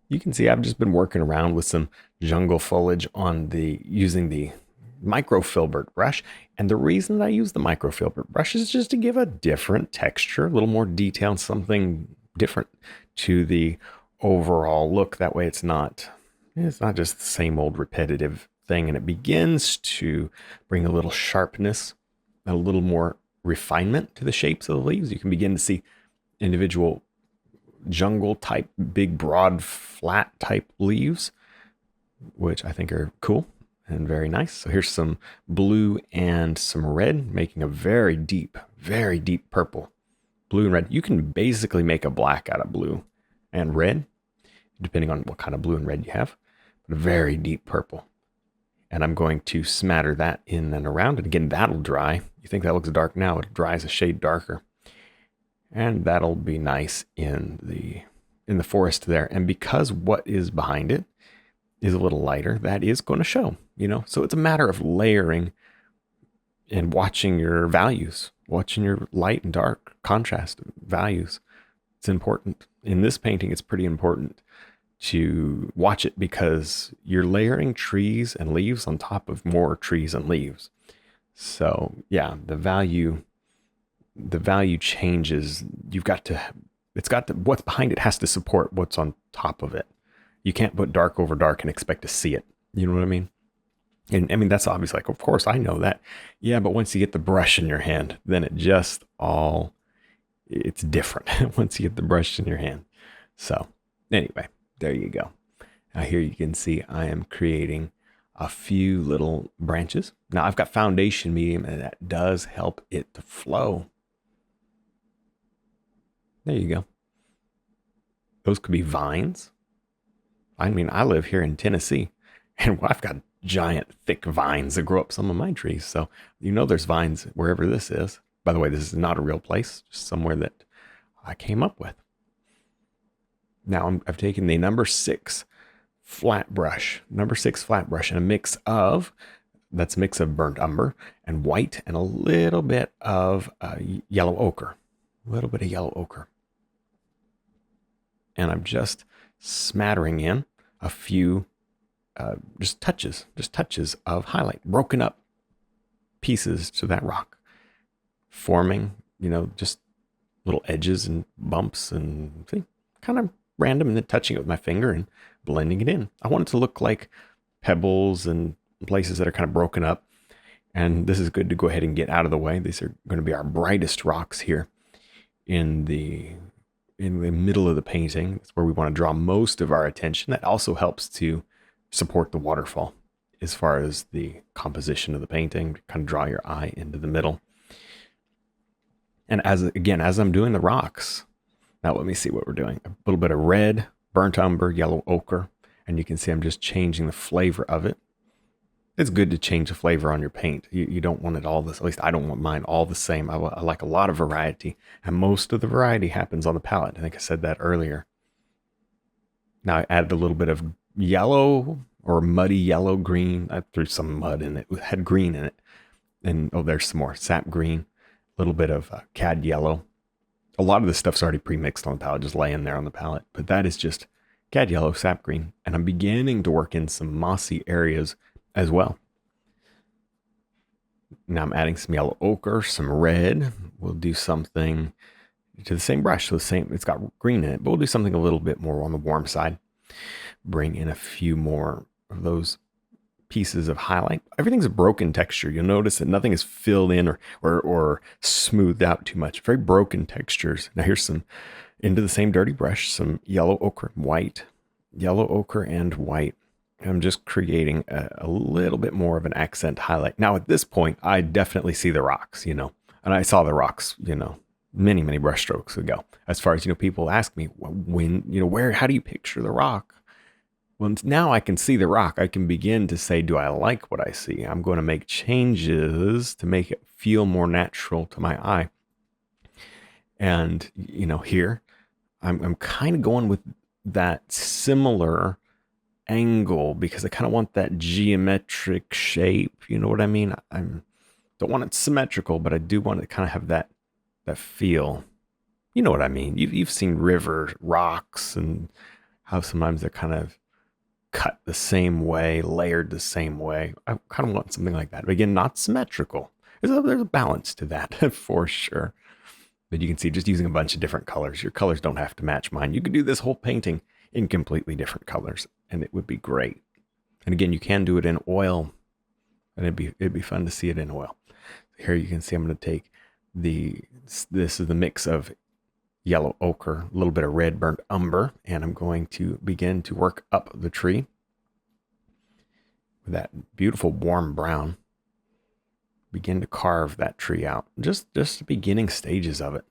You can see I've just been working around with some jungle foliage on using the microfilbert brush. And the reason that I use the microfilbert brush is just to give a different texture, a little more detail, something different to the overall look. That way it's not just the same old repetitive thing, and it begins to bring a little sharpness, a little more refinement to the shapes of the leaves. You can begin to see individual jungle type, big, broad, flat type leaves, which I think are cool and very nice. So here's some blue and some red, making a very deep purple. Blue and red. You can basically make a black out of blue and red, depending on what kind of blue and red you have, but a very deep purple. And I'm going to smatter that in and around. And again, that'll dry. You think that looks dark now, it dries a shade darker. And that'll be nice in the forest there. And because what is behind it is a little lighter, that is going to show, So it's a matter of layering and watching your values, watching your light and dark contrast values. It's important. In this painting, it's pretty important to watch it because you're layering trees and leaves on top of more trees and leaves. So yeah, the value changes. What's behind it has to support what's on top of it. You can't put dark over dark and expect to see it. You know what I mean? And I mean, that's obvious. Like, of course I know that. Yeah. But once you get the brush in your hand, then it's different once you get the brush in your hand. So anyway, there you go. Now here you can see I am creating a few little branches. Now I've got foundation medium, and that does help it to flow. There you go. Those could be vines. I mean, I live here in Tennessee, and I've got giant, thick vines that grow up some of my trees. So, there's vines wherever this is. By the way, this is not a real place, just somewhere that I came up with. Now I've taken the number 6 flat brush, and a mix of burnt umber and white and a little bit of yellow ochre. And I'm just smattering in a few just touches of highlight, broken up pieces to that rock, forming, just little edges and bumps and kind of random, and then touching it with my finger and blending it in. I want it to look like pebbles and places that are kind of broken up. And this is good to go ahead and get out of the way. These are going to be our brightest rocks here in the middle of the painting. That's where we want to draw most of our attention. That also helps to support the waterfall as far as the composition of the painting, kind of draw your eye into the middle. And as I'm doing the rocks, now let me see what we're doing. A little bit of red, burnt umber, yellow ochre, and you can see I'm just changing the flavor of it. It's good to change the flavor on your paint. You don't want it all this, at least I don't want mine all the same. I like a lot of variety, and most of the variety happens on the palette. I think I said that earlier. Now I added a little bit of yellow or muddy yellow green. I threw some mud in it. It had green in it. And there's some more sap green, a little bit of cad yellow. A lot of this stuff's already pre-mixed on the palette, just laying there on the palette. But that is just cad yellow, sap green. And I'm beginning to work in some mossy areas as well. Now I'm adding some yellow ochre, some red. We'll do something to the same brush. So it's got green in it, but we'll do something a little bit more on the warm side. Bring in a few more of those pieces of highlight. Everything's a broken texture. You'll notice that nothing is filled in or smoothed out too much. Very broken textures. Now here's some, into the same dirty brush, some yellow ochre, white, yellow ochre and white. I'm just creating a little bit more of an accent highlight. Now at this point, I definitely see the rocks, and I saw the rocks, many, many brush strokes ago. As far as, people ask me how do you picture the rock? Well, now I can see the rock. I can begin to say, do I like what I see? I'm going to make changes to make it feel more natural to my eye. And, here I'm kind of going with that similar angle because I kind of want that geometric shape. You know what I mean? I don't want it symmetrical, but I do want it to kind of have that feel. You know what I mean? You've seen river rocks and how sometimes they're kind of cut the same way, layered the same way. I kind of want something like that. But again, not symmetrical. There's a balance to that for sure. But you can see just using a bunch of different colors. Your colors don't have to match mine. You could do this whole painting in completely different colors and it would be great. And again, you can do it in oil, and it'd be fun to see it in oil. Here you can see I'm going to take this is the mix of yellow ochre, a little bit of red burnt umber, and I'm going to begin to work up the tree with that beautiful warm brown. Begin to carve that tree out. Just the beginning stages of it.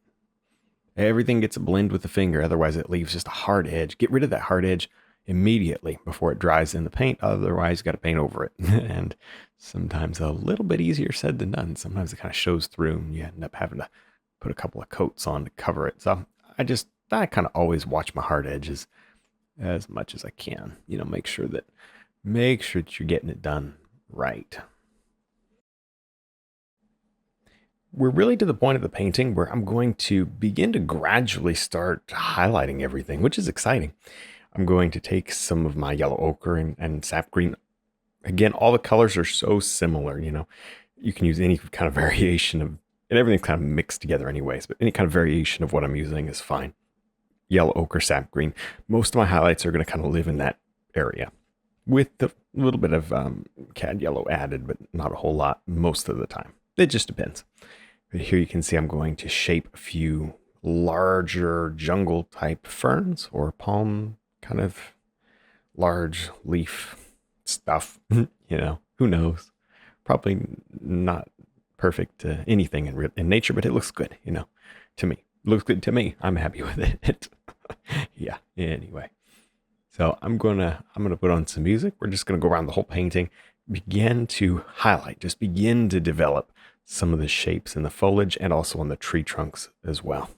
Everything gets a blend with the finger, otherwise it leaves just a hard edge. Get rid of that hard edge immediately before it dries in the paint, otherwise you got to paint over it. And sometimes a little bit easier said than done. Sometimes it kind of shows through and you end up having to put a couple of coats on to cover it. So I kind of always watch my hard edges as much as I can. Make sure that you're getting it done right. We're really to the point of the painting where I'm going to begin to gradually start highlighting everything, which is exciting. I'm going to take some of my yellow ochre and sap green. Again, all the colors are so similar. You can use any kind of variation of, and everything's kind of mixed together anyways, but any kind of variation of what I'm using is fine. Yellow ochre, sap green. Most of my highlights are going to kind of live in that area with a little bit of cad yellow added, but not a whole lot most of the time. It just depends. But here you can see I'm going to shape a few larger jungle type ferns or palm kind of large leaf stuff. Who knows? Probably not perfect to anything in nature, but it looks good, to me. It looks good to me. I'm happy with it. Yeah, anyway. So I'm gonna put on some music. We're just gonna go around the whole painting, begin to highlight, just begin to develop some of the shapes in the foliage and also on the tree trunks as well.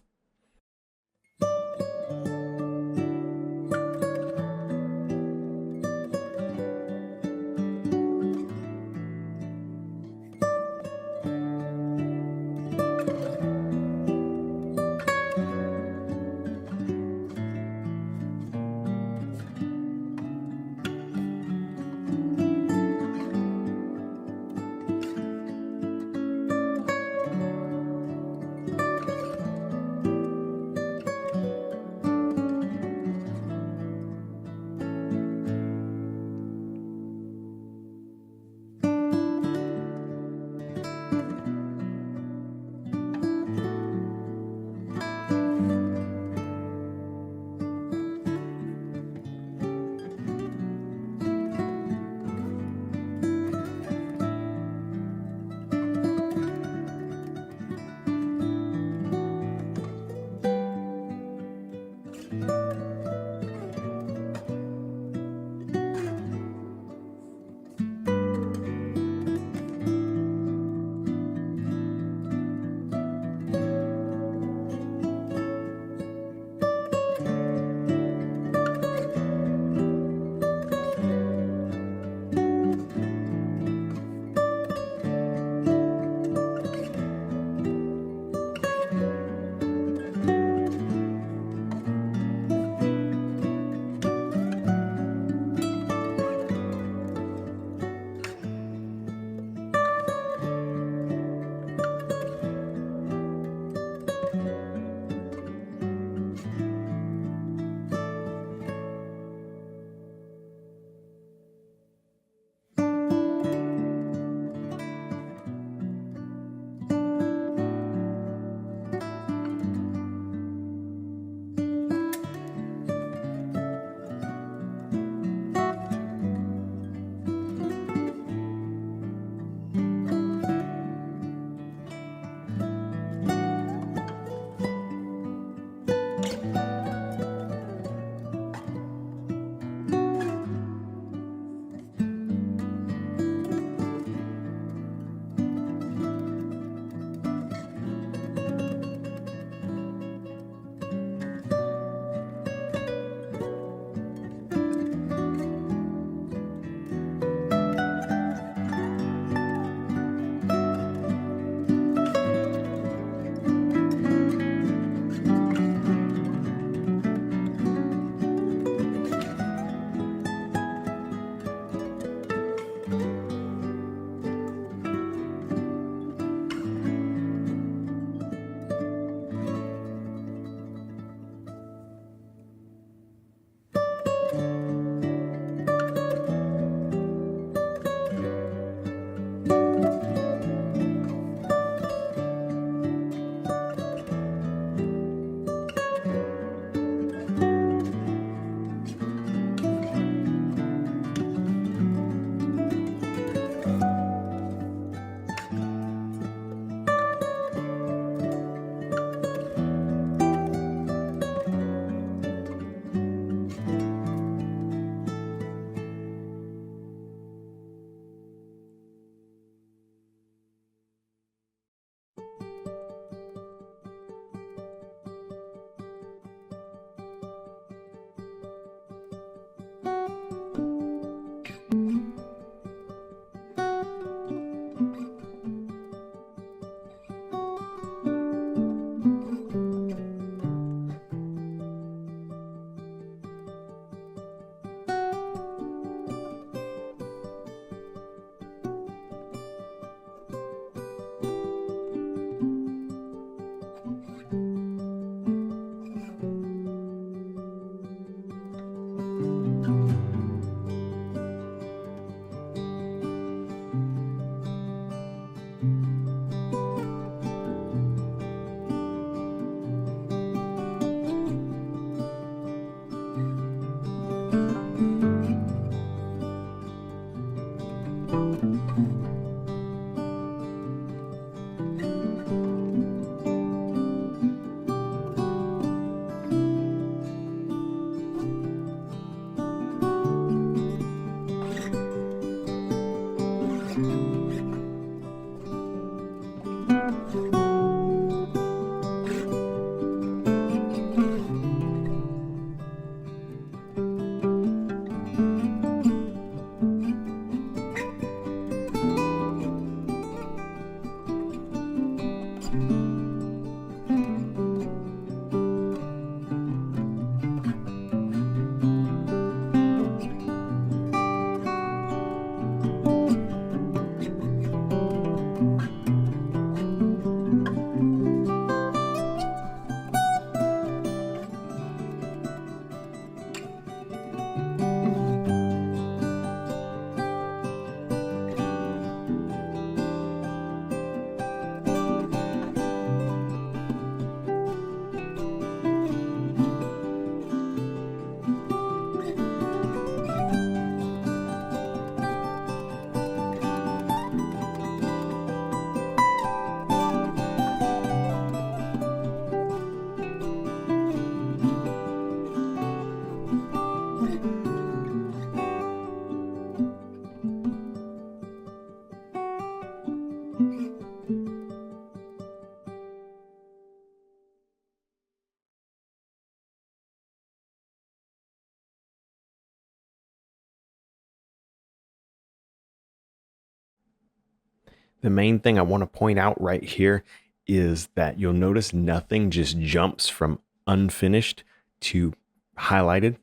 The main thing I want to point out right here is that you'll notice nothing just jumps from unfinished to highlighted,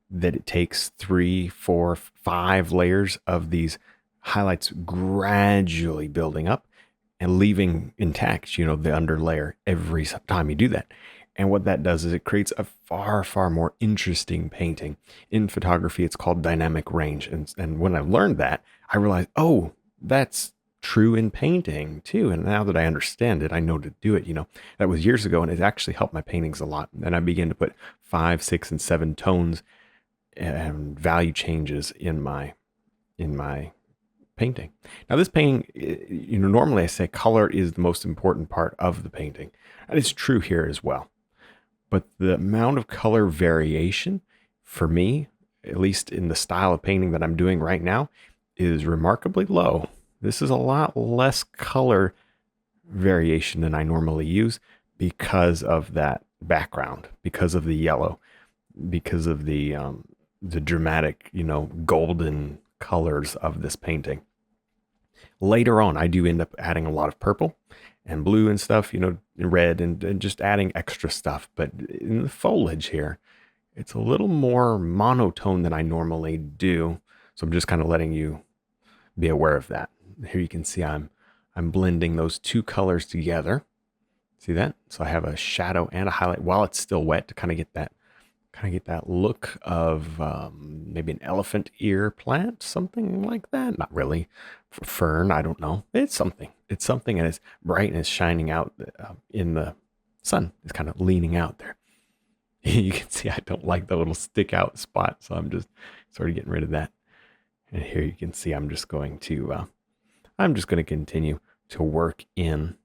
that it takes 3, 4, 5 layers of these highlights gradually building up and leaving intact, the under layer every time you do that. And what that does is it creates a far, far more interesting painting. In photography, it's called dynamic range. And when I learned that, I realized, oh, that's true in painting too. And now that I understand it, I know to do it. That was years ago, and it actually helped my paintings a lot. And I began to put 5, 6, and 7 tones and value changes in my painting. Now, this painting, normally I say color is the most important part of the painting, and it's true here as well. But the amount of color variation for me, at least in the style of painting that I'm doing right now, is remarkably low. This is a lot less color variation than I normally use because of that background, because of the yellow, because of the dramatic, golden colors of this painting. Later on, I do end up adding a lot of purple and blue and stuff, red and just adding extra stuff. But in the foliage here, it's a little more monotone than I normally do. So I'm just kind of letting you be aware of that. Here you can see I'm blending those two colors together. See that? So I have a shadow and a highlight while it's still wet to kind of get that look of maybe an elephant ear plant, something like that. Not really, fern. I don't know. It's something. It's something, and it's bright and it's shining out in the sun. It's kind of leaning out there. You can see I don't like the little stick out spot, so I'm just sort of getting rid of that. And here you can see I'm just going to continue to work in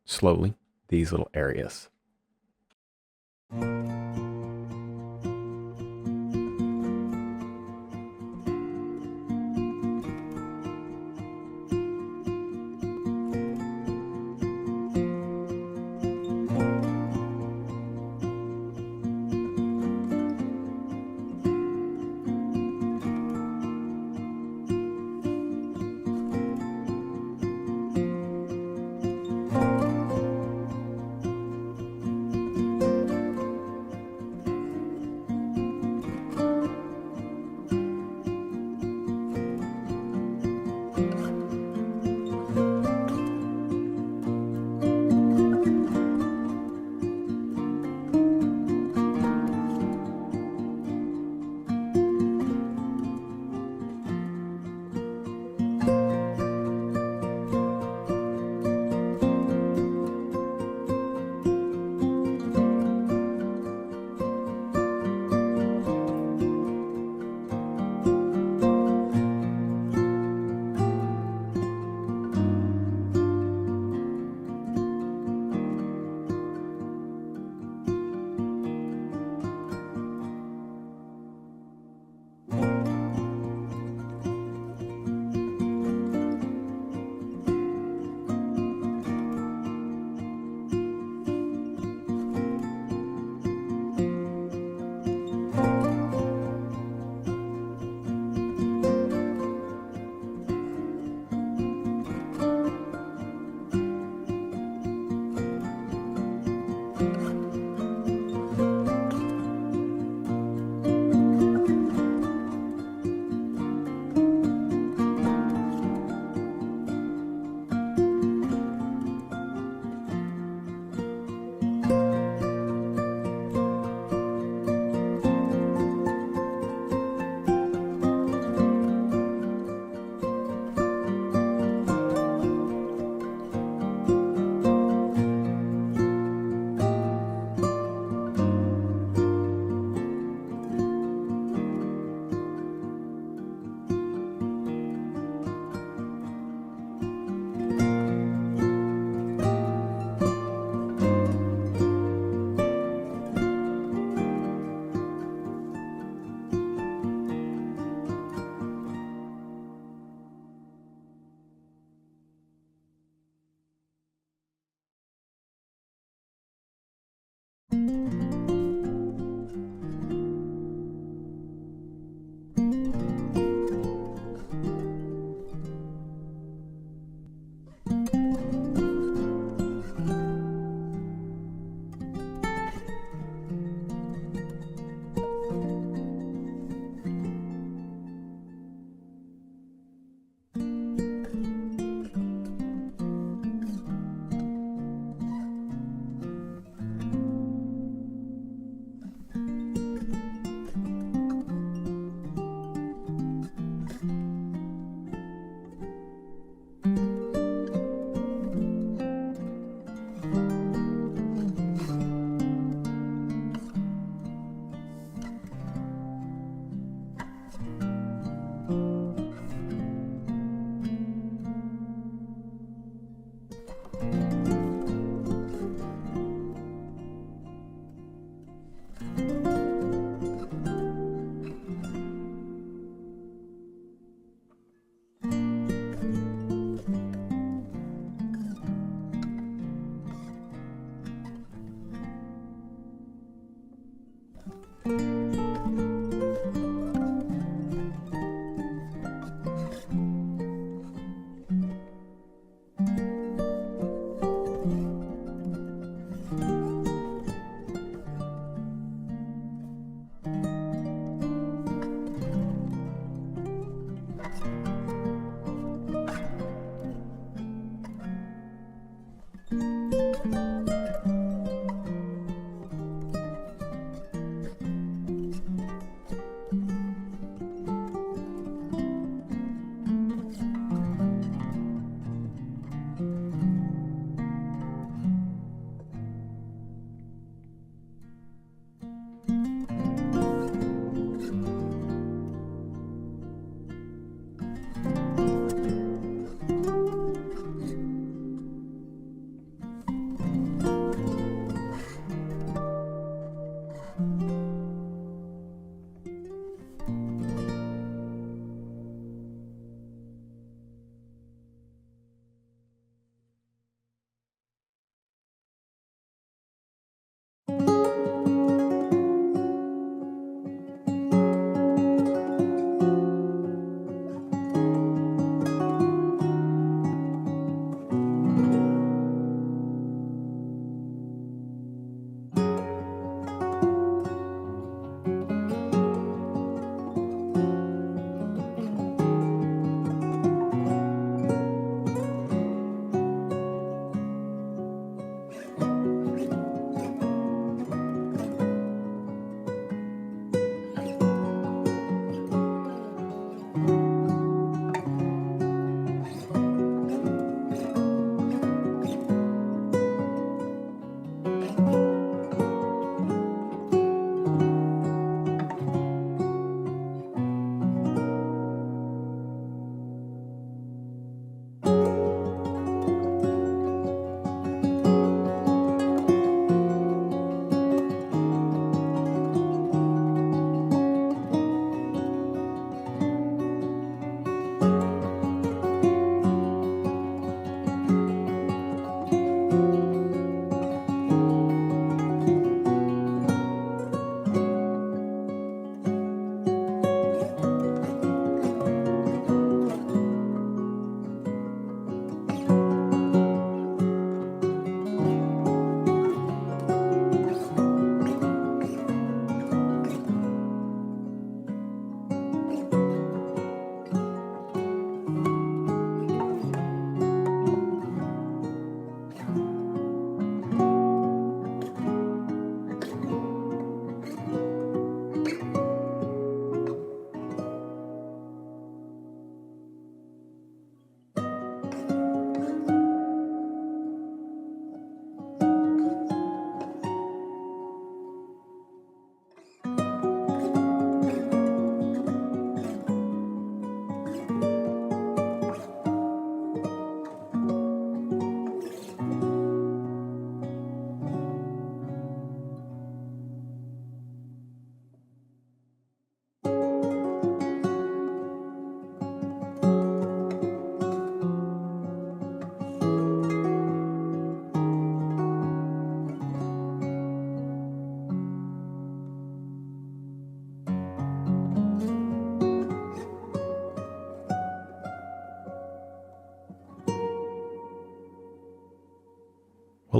slowly these little areas.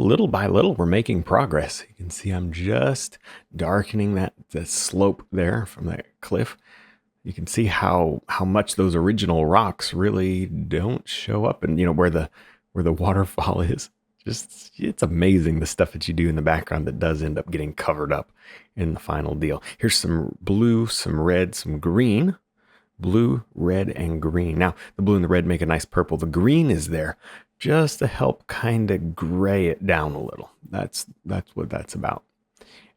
little by little, we're making progress. You can see I'm just darkening the slope there from that cliff. You can see how much those original rocks really don't show up, and where the waterfall is. Just it's amazing the stuff that you do in the background that does end up getting covered up in the final deal. Here's some blue, some red, some green. Blue, red, and green. Now, the blue and the red make a nice purple. The green is there just to help kind of gray it down a little. That's what that's about.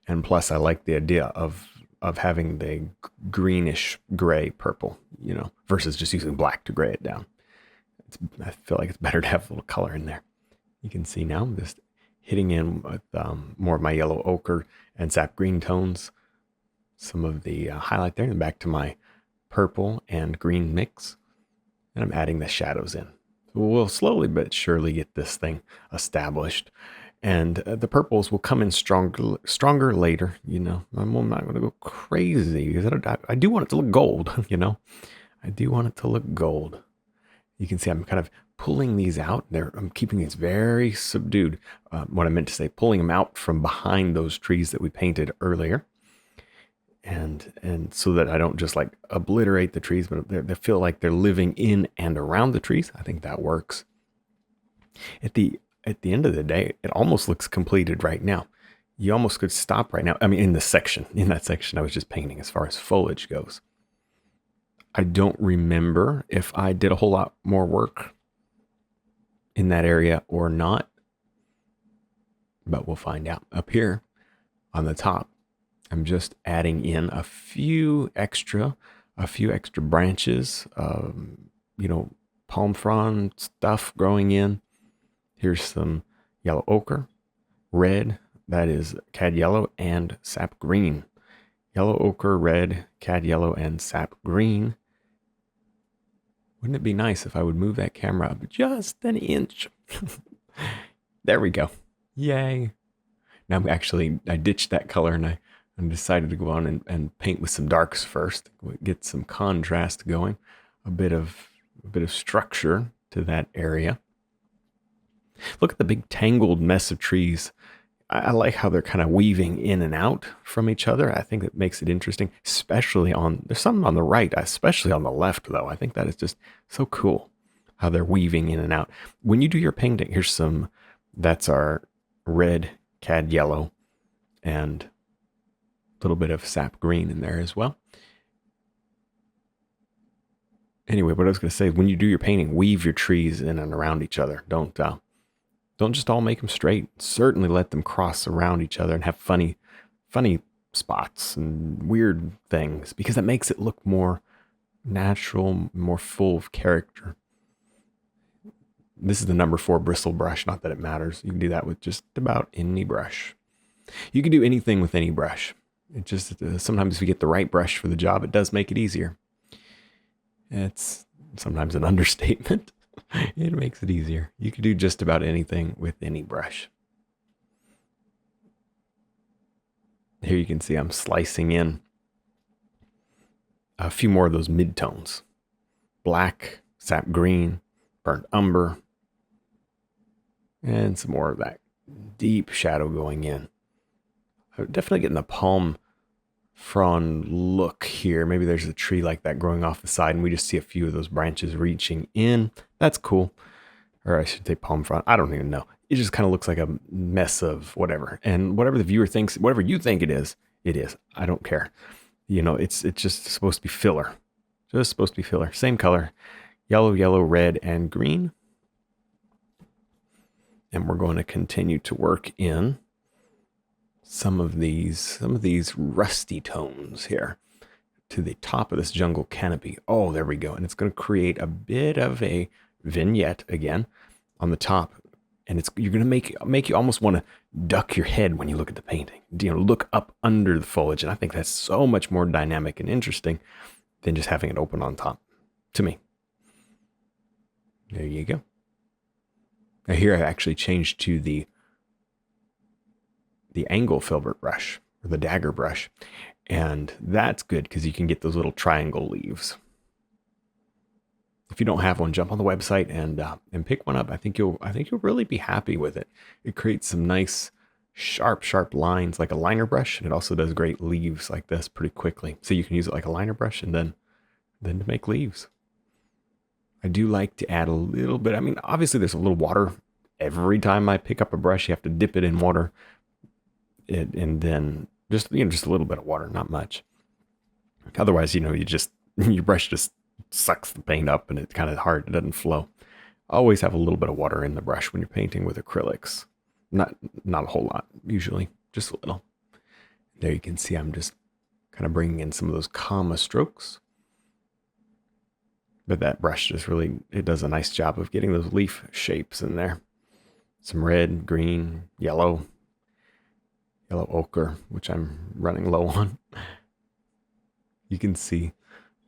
And plus, I like the idea of having the greenish gray purple, versus just using black to gray it down. I feel like it's better to have a little color in there. You can see now I'm just hitting in with more of my yellow ochre and sap green tones. Some of the highlight there, and back to my purple and green mix, and I'm adding the shadows in. So we'll slowly but surely get this thing established, and the purples will come in stronger later. I'm not going to go crazy because I do want it to look gold. I do want it to look gold. You can see I'm kind of pulling these out there. I'm keeping these very subdued. What I meant to say, pulling them out from behind those trees that we painted earlier. And so that I don't just like obliterate the trees, but they feel like they're living in and around the trees. I think that works. At the end of the day, it almost looks completed right now. You almost could stop right now. I mean, in that section I was just painting as far as foliage goes. I don't remember if I did a whole lot more work in that area or not, but we'll find out. Up here on the top, I'm just adding in a few extra branches, palm frond stuff growing in. Here's some yellow ochre, red, that is cad yellow, and sap green. Yellow ochre, red, cad yellow, and sap green. Wouldn't it be nice if I would move that camera up just an inch? There we go. Yay. Now I ditched that color and I decided to go on and paint with some darks first, get some contrast going, a bit of structure to that area. Look at the big tangled mess of trees. I like how they're kind of weaving in and out from each other. I think that makes it interesting, especially there's something on the right, especially on the left though. I think that is just so cool how they're weaving in and out. When you do your painting, that's our red, cad yellow, and little bit of sap green in there as well. Anyway, what I was going to say, when you do your painting, weave your trees in and around each other. Don't just all make them straight. Certainly let them cross around each other and have funny spots and weird things, because that makes it look more natural, more full of character. This is the number 4 bristle brush. Not that it matters. You can do that with just about any brush. You can do anything with any brush. It just, sometimes if you get the right brush for the job, it does make it easier. It's sometimes an understatement. It makes it easier. You can do just about anything with any brush. Here you can see I'm slicing in a few more of those midtones. Black, sap green, burnt umber, and some more of that deep shadow going in. I'm definitely getting the palm frond look here. Maybe there's a tree like that growing off the side, and we just see a few of those branches reaching in. That's cool. Or I should say palm frond. I don't even know. It just kind of looks like a mess of whatever. And whatever the viewer thinks, whatever you think it is, it is. I don't care. It's just supposed to be filler. Just supposed to be filler. Same color. Yellow, red, and green. And we're going to continue to work in some of these rusty tones here to the top of this jungle canopy. Oh, there we go. And it's going to create a bit of a vignette again on the top. And you're going to make you almost want to duck your head when you look at the painting. Look up under the foliage. And I think that's so much more dynamic and interesting than just having it open on top, to me. There you go. Now here I actually changed to the angle filbert brush, or the dagger brush. And that's good because you can get those little triangle leaves. If you don't have one, jump on the website and pick one up. I think you'll really be happy with it. It creates some nice sharp lines like a liner brush, and it also does great leaves like this pretty quickly. So you can use it like a liner brush and then to make leaves. I do like to add a little bit. I mean, obviously there's a little water every time I pick up a brush. You have to dip it in water, and then just a little bit of water, not much. Otherwise, you just your brush just sucks the paint up, and it's kind of hard. It doesn't flow. Always have a little bit of water in the brush when you're painting with acrylics. Not a whole lot, usually, just a little. There you can see I'm just kind of bringing in some of those comma strokes. But that brush just really, it does a nice job of getting those leaf shapes in there. Some red, green, yellow ochre, which I'm running low on. You can see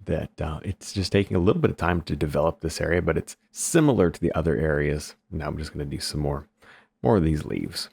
that it's just taking a little bit of time to develop this area, but it's similar to the other areas. Now I'm just going to do some more of these leaves.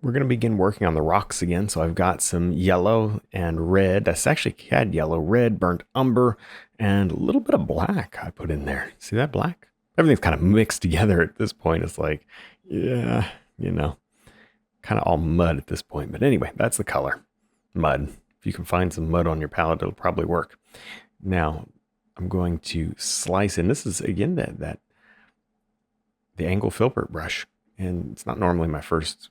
We're going to begin working on the rocks again. So I've got some yellow and red. That's actually cad yellow, red, burnt umber, and a little bit of black I put in there. See that black? Everything's kind of mixed together at this point. It's like, yeah, kind of all mud at this point. But anyway, that's the color, mud. If you can find some mud on your palette, it'll probably work. Now I'm going to slice in. This is again the angle filbert brush, and it's not normally my first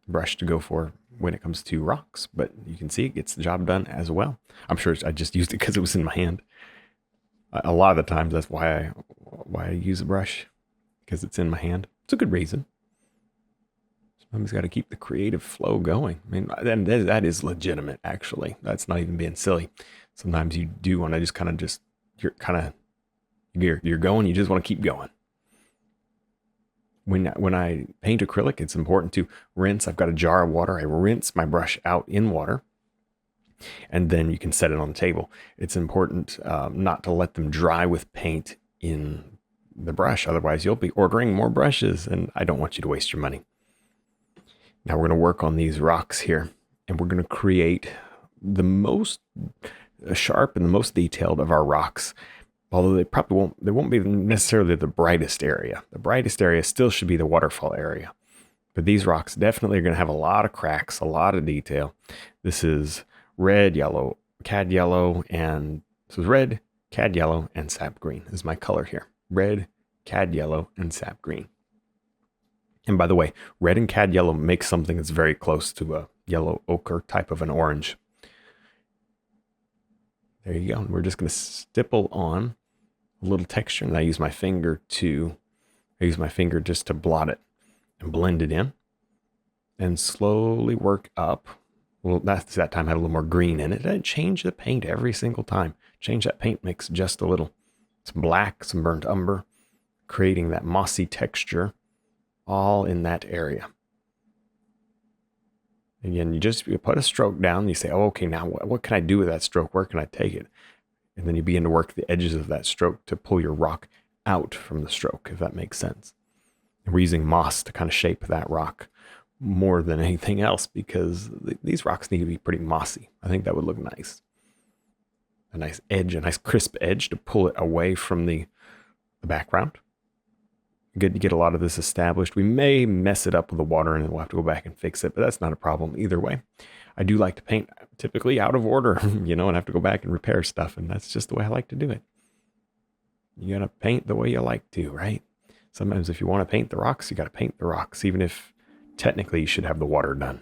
brush to go for when it comes to rocks, but you can see it gets the job done as well. I'm sure I just used it because it was in my hand. A lot of the times that's why I use a brush, because it's in my hand. It's a good reason. Sometimes got to keep the creative flow going. I mean, that is legitimate, actually. That's not even being silly. Sometimes you do want to just you're going, you just want to keep going. When I paint acrylic, it's important to rinse. I've got a jar of water. I rinse my brush out in water, and then you can set it on the table. It's important not to let them dry with paint in the brush. Otherwise, you'll be ordering more brushes, and I don't want you to waste your money. Now we're going to work on these rocks here, and we're going to create the most sharp and the most detailed of our rocks. Although they won't be necessarily the brightest area. The brightest area still should be the waterfall area. But these rocks definitely are going to have a lot of cracks, a lot of detail. This is red, yellow, cad yellow, and this is red, cad yellow, and sap green is my color here. Red, cad yellow, and sap green. And by the way, red and cad yellow make something that's very close to a yellow ochre type of an orange. There you go. And we're just going to stipple on a little texture, and I use my finger just to blot it and blend it in, and slowly work up. Well, that time I had a little more green in it. I change the paint every single time. Change that paint mix just a little. Some black, some burnt umber, creating that mossy texture, all in that area. Again, you put a stroke down, you say, oh, okay, now what can I do with that stroke? Where can I take it? And then you begin to work the edges of that stroke to pull your rock out from the stroke, if that makes sense. And we're using moss to kind of shape that rock more than anything else, because these rocks need to be pretty mossy. I think that would look nice. A nice edge, a nice crisp edge to pull it away from the background. Good to get a lot of this established. We may mess it up with the water, and then we'll have to go back and fix it, but that's not a problem either way. I do like to paint typically out of order, and have to go back and repair stuff, and that's just the way I like to do it. You gotta paint the way you like to, right? Sometimes if you want to paint the rocks, you gotta paint the rocks, even if technically you should have the water done.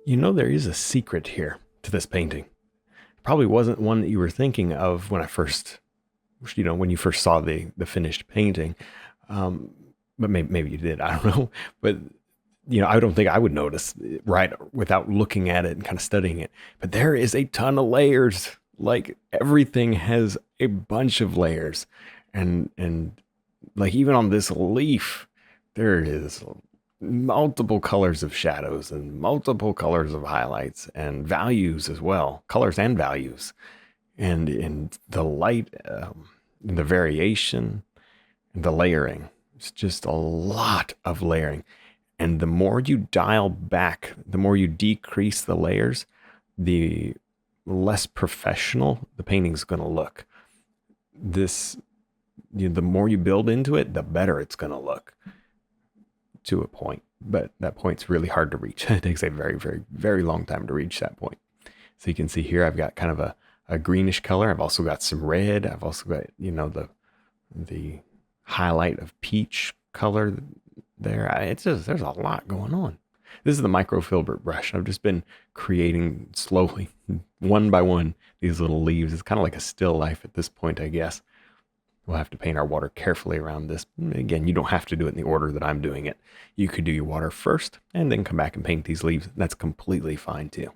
You know, there is a secret here to this painting. Probably wasn't one that you were thinking of when I first, when you first saw the finished painting. Um, but maybe you did. I don't know. But I don't think I would notice it right without looking at it and kind of studying it. But there is a ton of layers. Like everything has a bunch of layers, and like even on this leaf, there is multiple colors of shadows and multiple colors of highlights and values as well, colors and values, and in the light, the variation, and the layering. It's just a lot of layering. And the more you dial back, the more you decrease the layers, the less professional the painting's going to look. This, the more you build into it, the better it's going to look to a point. But that point's really hard to reach. It takes a very, very, very long time to reach that point. So you can see here, I've got kind of a greenish color. I've also got some red. I've also got, the highlight of peach color there. It's just, there's a lot going on. This is the microfilbert brush. I've just been creating slowly, one by one, these little leaves. It's kind of like a still life at this point, I guess. We'll have to paint our water carefully around this. Again, you don't have to do it in the order that I'm doing it. You could do your water first and then come back and paint these leaves. That's completely fine too.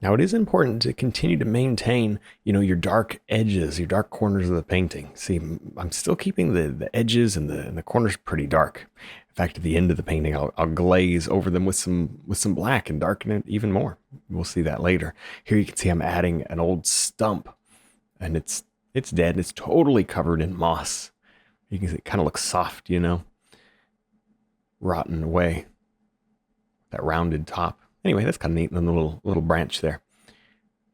Now, it is important to continue to maintain, your dark edges, your dark corners of the painting. See, I'm still keeping the edges and the corners pretty dark. In fact, at the end of the painting, I'll glaze over them with some black and darken it even more. We'll see that later. Here you can see I'm adding an old stump, and it's dead. It's totally covered in moss. You can see it kind of looks soft, rotten away. That rounded top. Anyway, that's kind of neat. And the little branch there.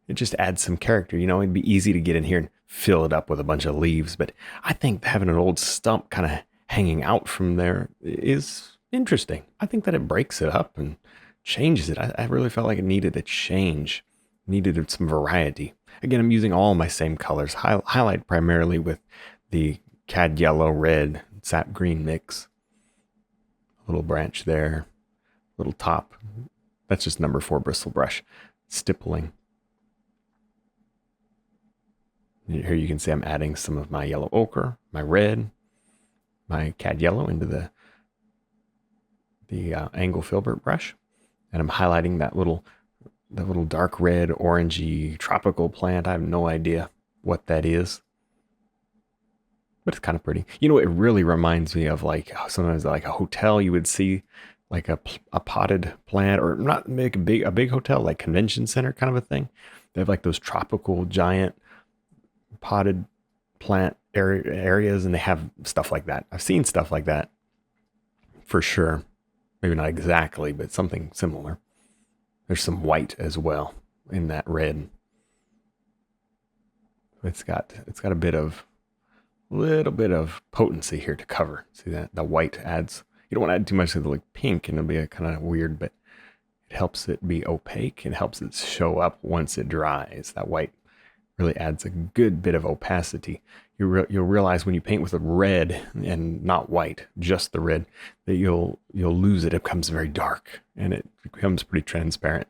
It just adds some character. It'd be easy to get in here and fill it up with a bunch of leaves, but I think having an old stump kind of hanging out from there is interesting. I think that it breaks it up and changes it. I really felt like it needed a change, needed some variety. Again, I'm using all my same colors, highlight primarily with the cad yellow, red, sap green mix. A little branch there, little top. That's just number 4 bristle brush, stippling. Here you can see I'm adding some of my yellow ochre, my red, my cad yellow into the angle filbert brush, and I'm highlighting that little dark red, orangey tropical plant. I have no idea what that is, but it's kind of pretty. It really reminds me of like sometimes like a hotel you would see like a potted plant, or not make a big hotel like convention center kind of a thing. They have like those tropical giant potted plant areas, and they have stuff like that. I've seen stuff like that for sure. Maybe not exactly, but something similar. There's some white as well in that red. It's got a little bit of potency here to cover. See that the white adds. You don't want to add too much of the like pink, and it'll be a kind of weird, but it helps it be opaque and helps it show up once it dries. That white really adds a good bit of opacity. You'll realize when you paint with a red and not white, just the red, that you'll lose it. It becomes very dark and it becomes pretty transparent.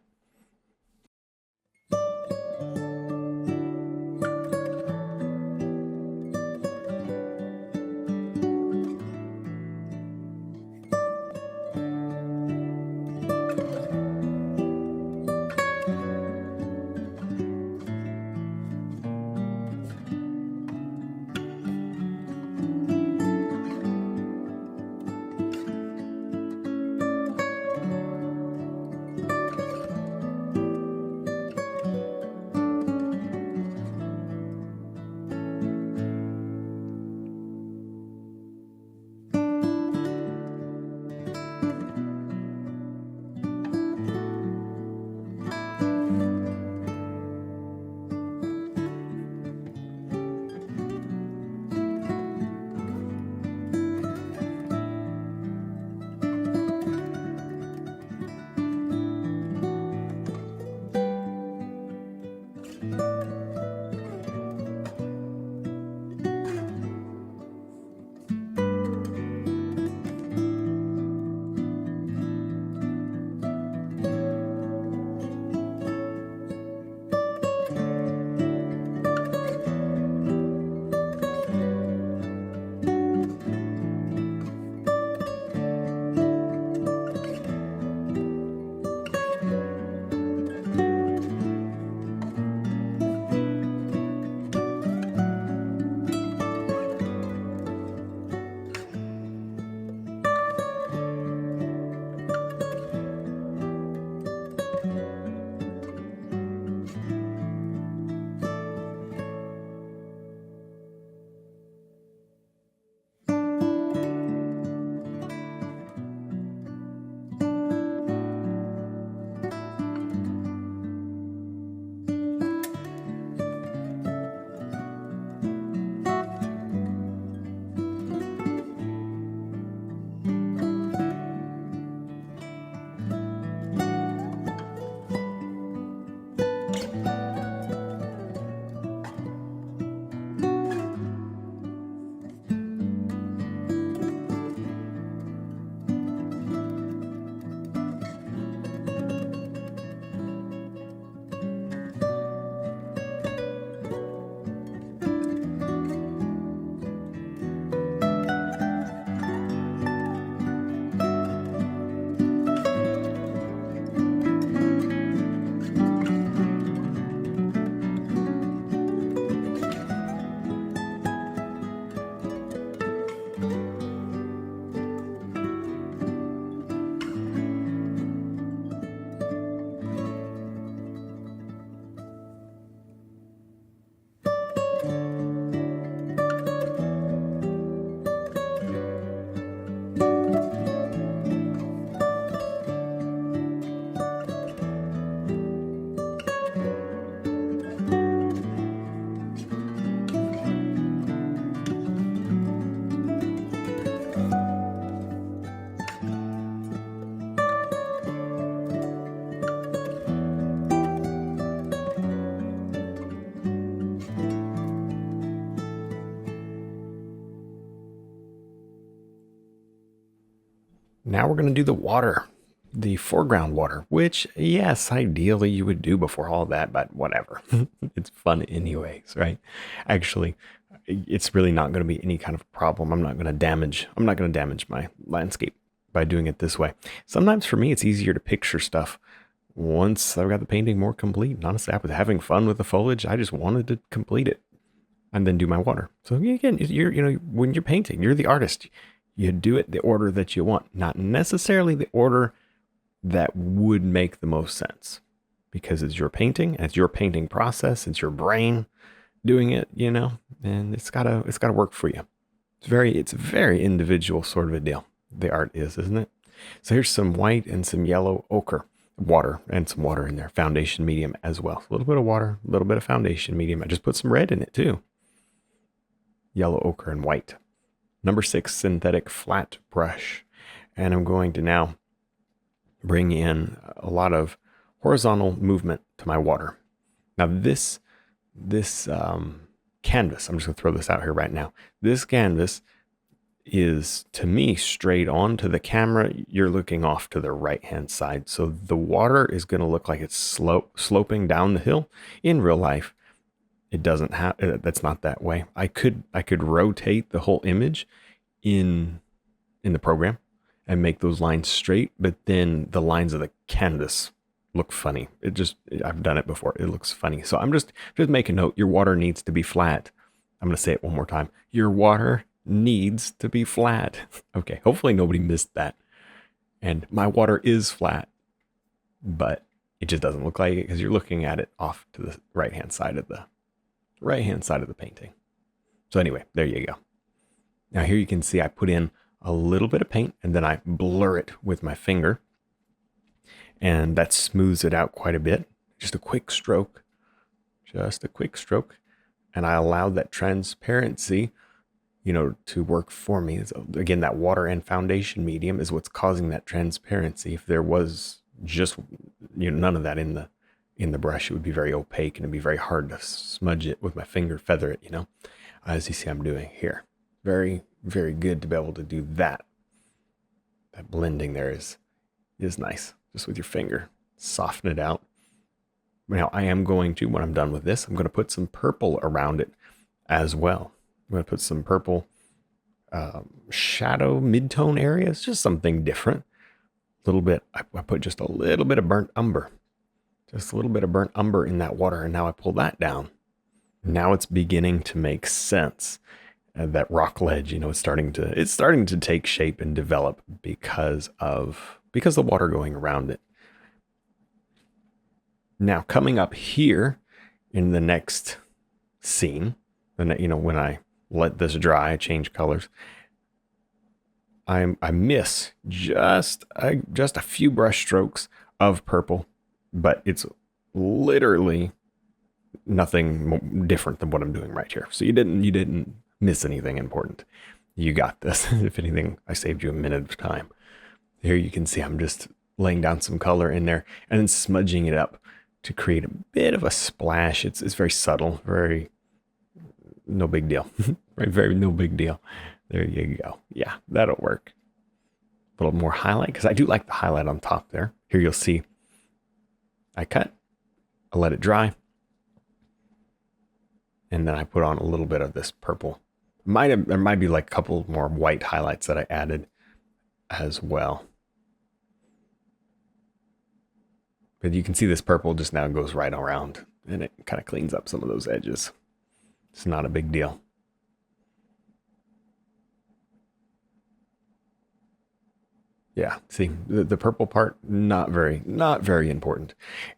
Now we're going to do the water, the foreground water, which, yes, ideally you would do before all that, but whatever. It's fun anyways, right? Actually, it's really not going to be any kind of problem. I'm not going to damage my landscape by doing it this way. Sometimes for me, it's easier to picture stuff once I've got the painting more complete. And honestly, I was having fun with the foliage. I just wanted to complete it and then do my water. So again, when you're painting, you're the artist. You do it the order that you want, not necessarily the order that would make the most sense, because it's your painting, it's your painting process, it's your brain doing it, and it's gotta work for you. It's a very individual sort of a deal. The art is, isn't it? So here's some white and some yellow ochre water, and some water in there, foundation medium as well. A little bit of water, a little bit of foundation medium. I just put some red in it too. Yellow ochre and white. Number 6 synthetic flat brush. And I'm going to now bring in a lot of horizontal movement to my water. Now this canvas, I'm just gonna throw this out here right now. This canvas is, to me, straight on. To the camera, you're looking off to the right hand side. So the water is gonna look like it's sloping down the hill. In real life, it doesn't have, that's not that way. I could rotate the whole image in the program and make those lines straight, but then the lines of the canvas look funny. I've done it before. It looks funny. So I'm just make a note. Your water needs to be flat. I'm going to say it one more time. Your water needs to be flat. Okay. Hopefully nobody missed that. And my water is flat, but it just doesn't look like it because you're looking at it off to the right-hand side of the painting. So anyway, there you go. Now here you can see I put in a little bit of paint and then I blur it with my finger, and that smooths it out quite a bit. Just a quick stroke, and I allowed that transparency, to work for me. So again, that water and foundation medium is what's causing that transparency. If there was just none of that in the brush, it would be very opaque and it'd be very hard to smudge it with my finger, feather it, as you see I'm doing here. Very, very good to be able to do that. That blending there is nice. Just with your finger, soften it out. Now I am going to, when I'm done with this, I'm going to put some purple around it as well. I'm going to put some purple shadow mid-tone areas, just something different. A little bit, I put just a little bit of burnt umber. Just a little bit of burnt umber in that water, and now I pull that down. Now it's beginning to make sense. That rock ledge, it's starting to take shape and develop because the water going around it. Now coming up here in the next scene, when I let this dry, I change colors. I miss just a few brush strokes of purple, but it's literally nothing different than what I'm doing right here. So you didn't miss anything important. You got this. If anything, I saved you a minute of time. Here you can see I'm just laying down some color in there and then smudging it up to create a bit of a splash. It's very subtle, very no big deal. Right, very no big deal. There you go. Yeah, that'll work. A little more highlight, because I do like the highlight on top there. Here you'll see I cut, I let it dry, and then I put on a little bit of this purple. There might be like a couple more white highlights that I added as well. But you can see this purple just now goes right around and it kind of cleans up some of those edges. It's not a big deal. Yeah, see, the purple part, not very important.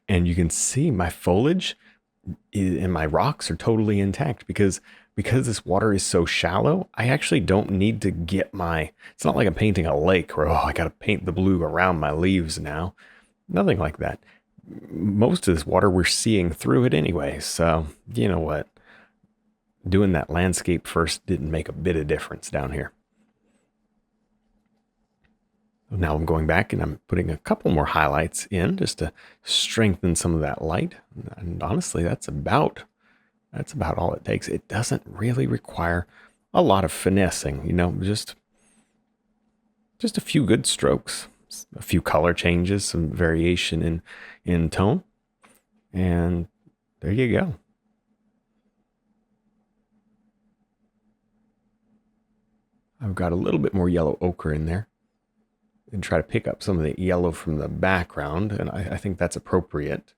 And you can see my foliage and my rocks are totally intact because this water is so shallow. I actually don't need to get it's not like I'm painting a lake where, I got to paint the blue around my leaves now. Nothing like that. Most of this water, we're seeing through it anyway. So, you know what? Doing that landscape first didn't make a bit of difference down here. Now I'm going back and I'm putting a couple more highlights in just to strengthen some of that light. And honestly, that's about all it takes. It doesn't really require a lot of finessing, just Just a few good strokes, a few color changes, some variation in tone, and there you go. I've got a little bit more yellow ochre in there and try to pick up some of the yellow from the background, and I think that's appropriate.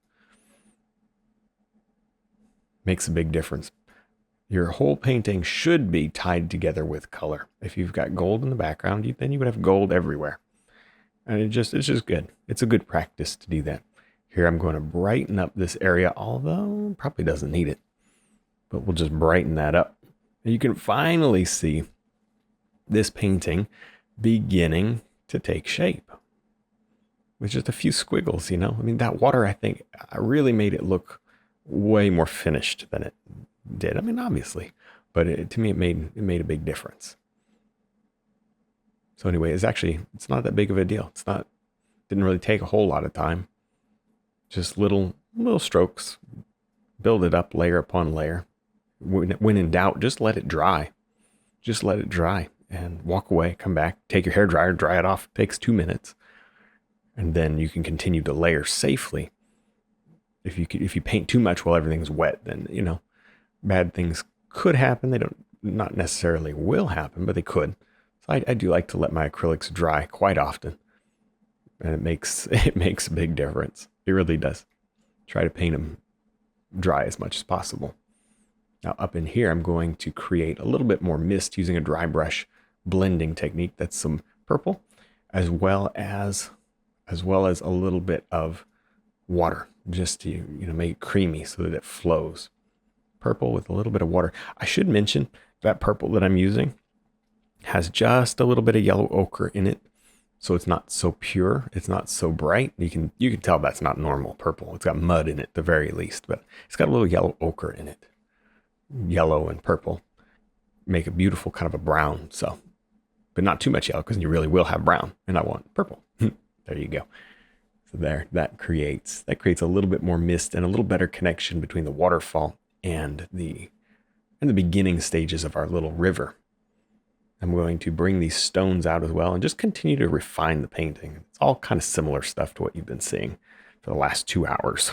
Makes a big difference. Your whole painting should be tied together with color. If you've got gold in the background, then you would have gold everywhere. And it's just good. It's a good practice to do that. Here I'm going to brighten up this area, although probably doesn't need it. But we'll just brighten that up. And you can finally see this painting beginning to take shape. With just a few squiggles, you know? I mean, that water, I think, really made it look way more finished than it did. I mean, obviously. But to me, it made a big difference. So anyway, it's not that big of a deal. Didn't really take a whole lot of time. Just little strokes. Build it up layer upon layer. When in doubt, just let it dry. Just let it dry and walk away, come back, take your hair dryer, dry it off. It takes 2 minutes. And then you can continue to layer safely. If you paint too much while everything's wet, then, you know, bad things could happen. They not necessarily will happen, but they could. So I do like to let my acrylics dry quite often. And it makes a big difference. It really does. Try to paint them dry as much as possible. Now up in here, I'm going to create a little bit more mist using a dry brush blending technique. That's some purple, as well as a little bit of water, just to make it creamy so that it flows. Purple with a little bit of water. I should mention that purple that I'm using has just a little bit of yellow ochre in it, so it's not so pure. It's not so bright. You can tell that's not normal purple. It's got mud in it at the very least, but it's got a little yellow ochre in it. Yellow and purple make a beautiful kind of a brown. So, but not too much yellow because you really will have brown, and I want purple. There you go. So that creates a little bit more mist and a little better connection between the waterfall and the beginning stages of our little river. I'm going to bring these stones out as well and just continue to refine the painting. It's all kind of similar stuff to what you've been seeing for the last 2 hours.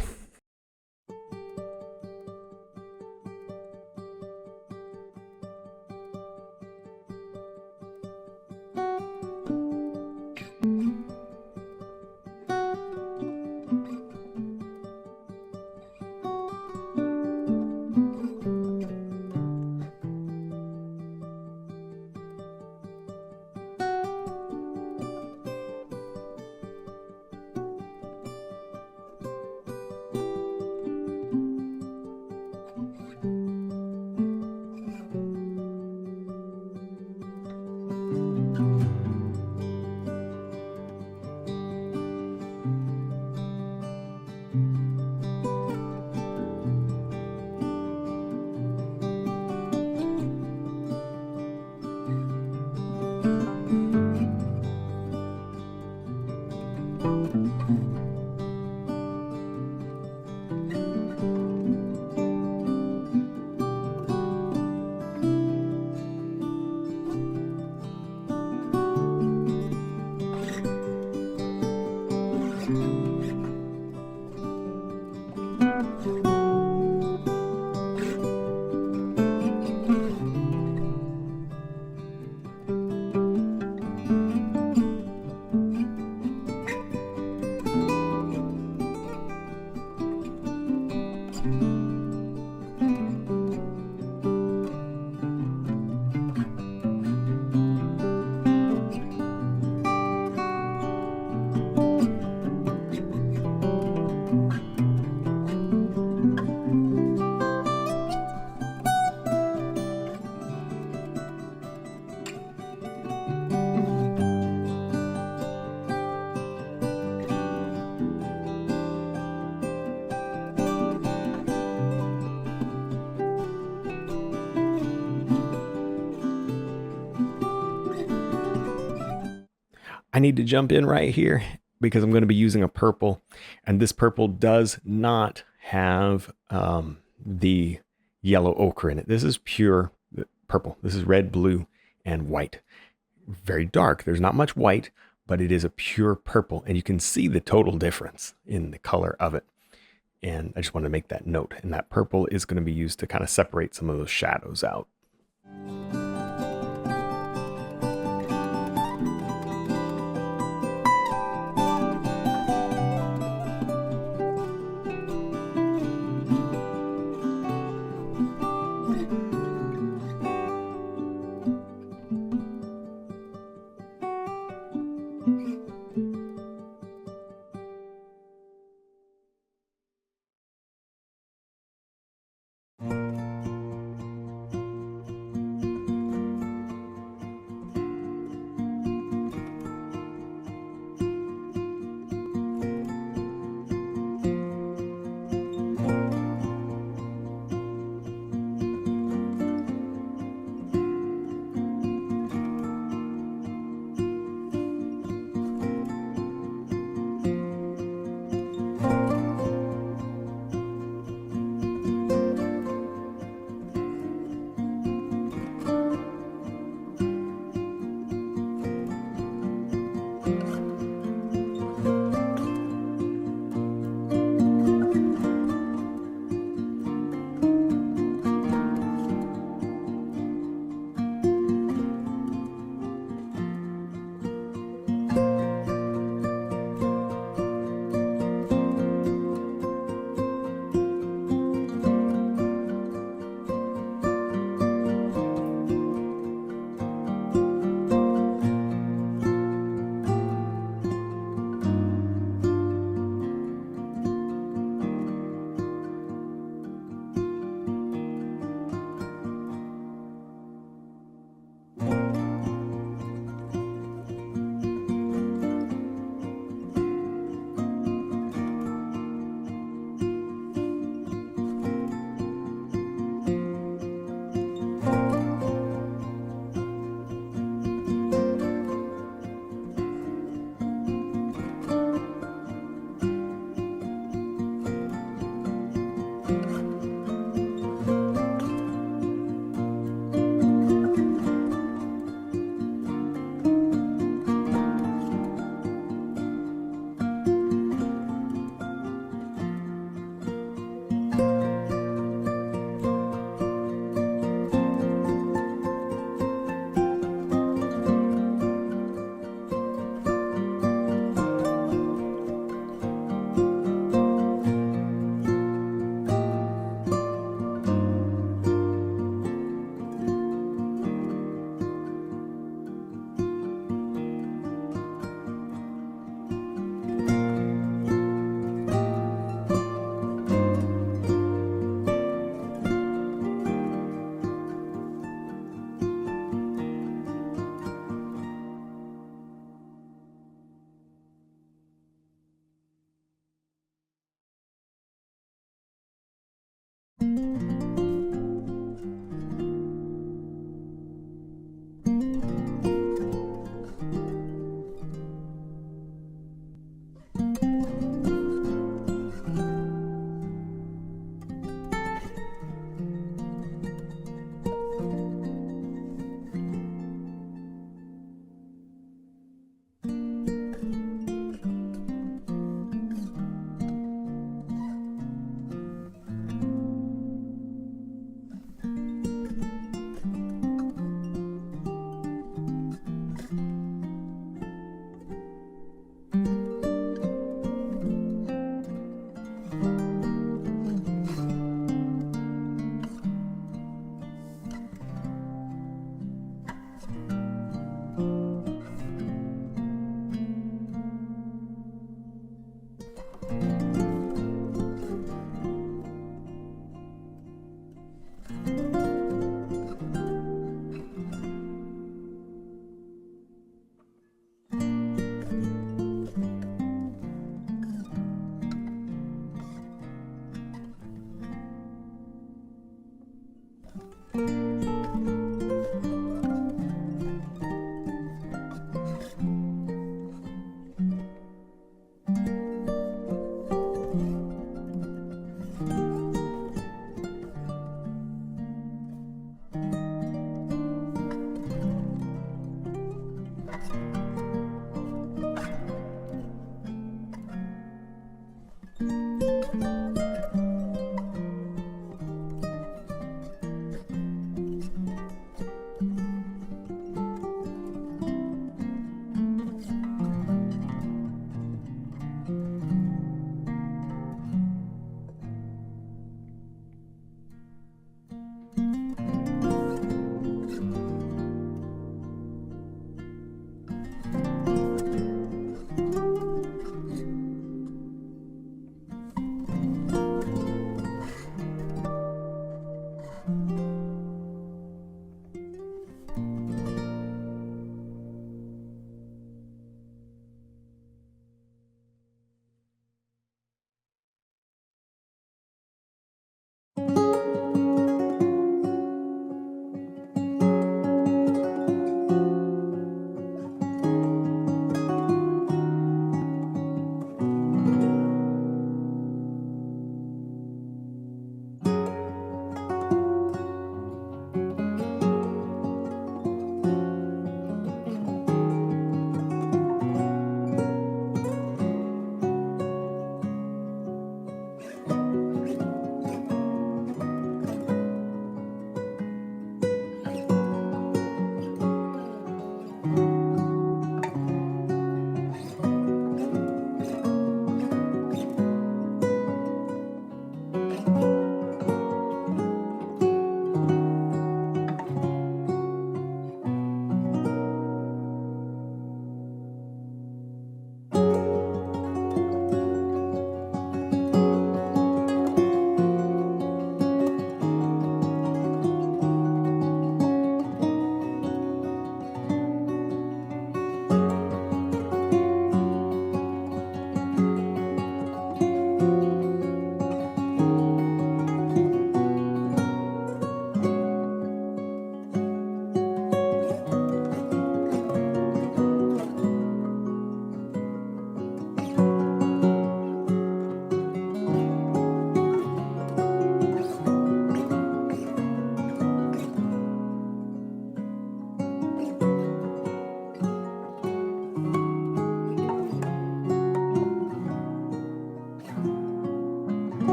I need to jump in right here because I'm going to be using a purple, and this purple does not have the yellow ochre in it. This is pure purple. This is red, blue, and white. very dark. There's not much white, but it is a pure purple, and you can see the total difference in the color of it. And I just want to make that note. And that purple is going to be used to kind of separate some of those shadows out.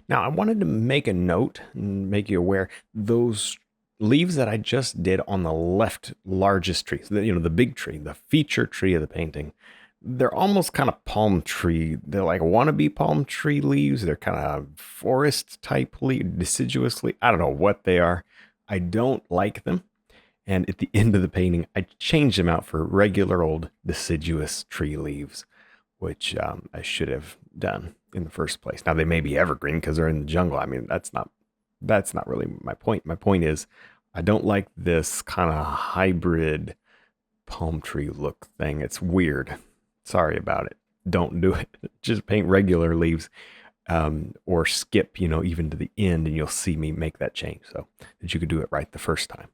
Now, I wanted to make a note and make you aware those leaves that I just did on the left largest tree, so the big tree, the feature tree of the painting, they're almost kind of palm tree. They're like wannabe palm tree leaves. They're kind of forest type deciduous leaf. I don't know what they are. I don't like them. And at the end of the painting, I changed them out for regular old deciduous tree leaves, which I should have done in the first place. Now they may be evergreen because they're in the jungle. I mean, that's not really my point. My point is, I don't like this kind of hybrid palm tree look thing. It's weird. Sorry about it. Don't do it. Just paint regular leaves, or skip, even to the end, and you'll see me make that change so that you could do it right the first time.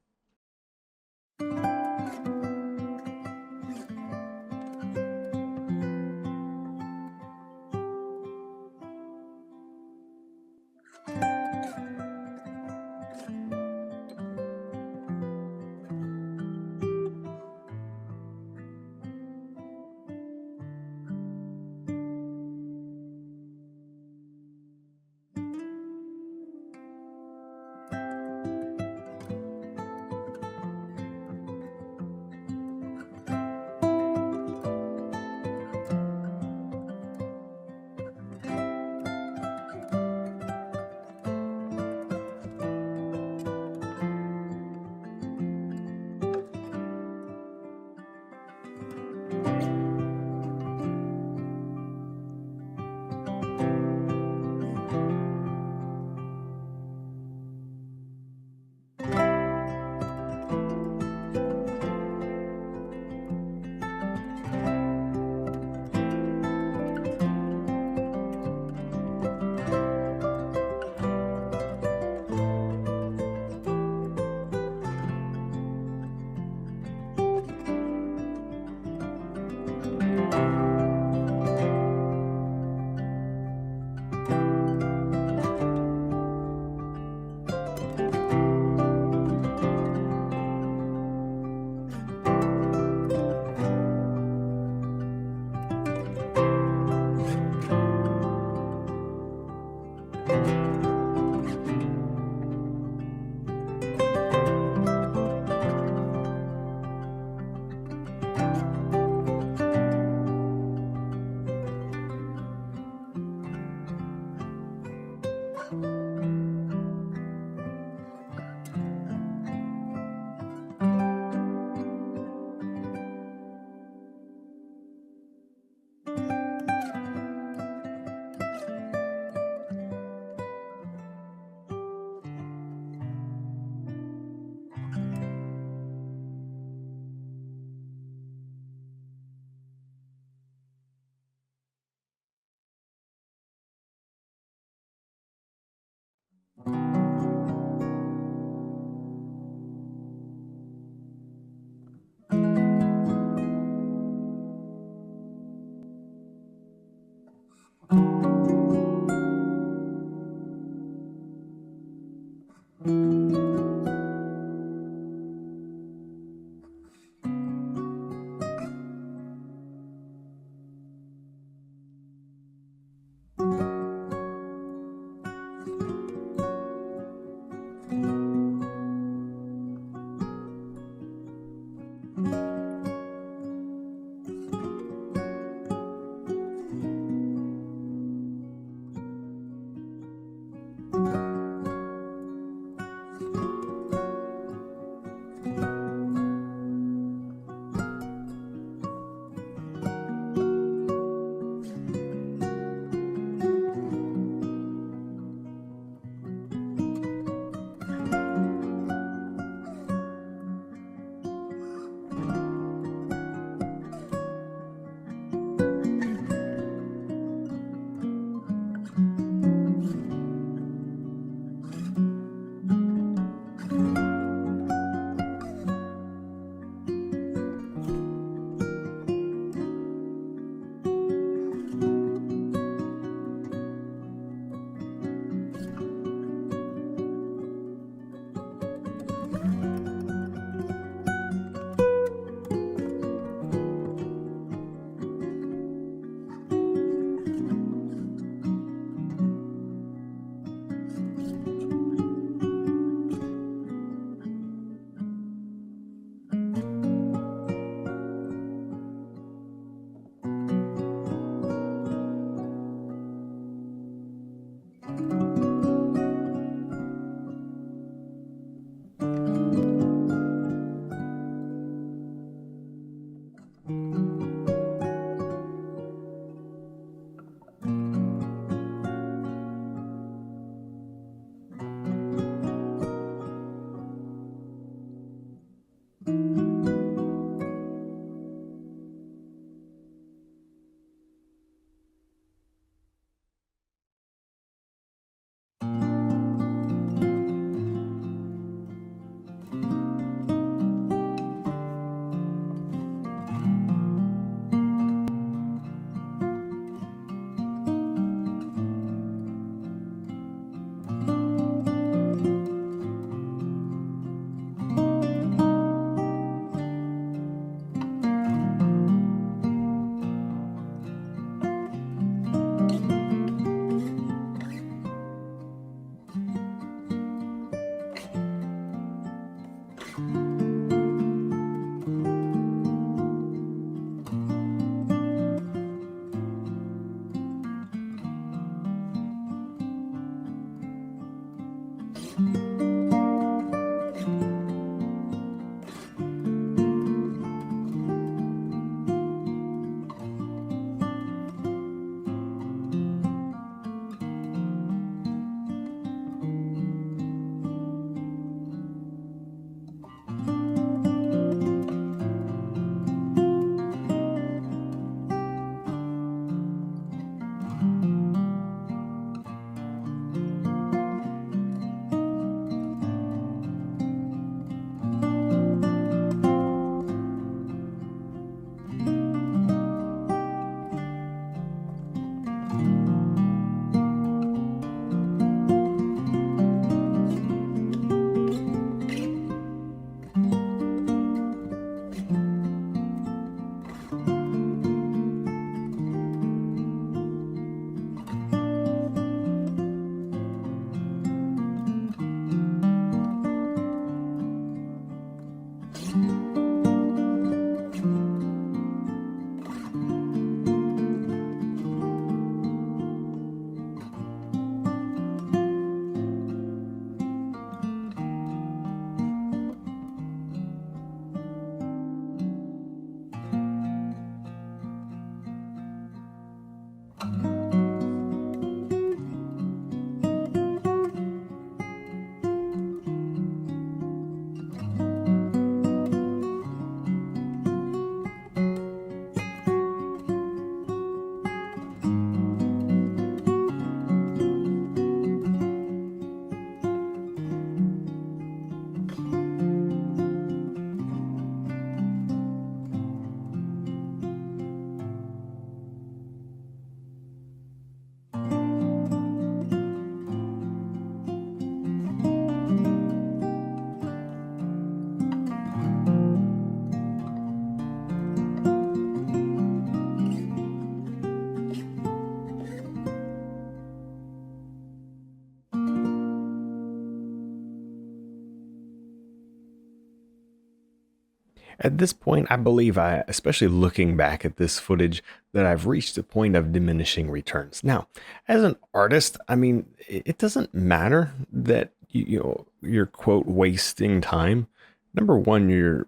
At this point, I believe especially looking back at this footage, that I've reached a point of diminishing returns. Now, as an artist, I mean, it doesn't matter that you're quote wasting time. Number one,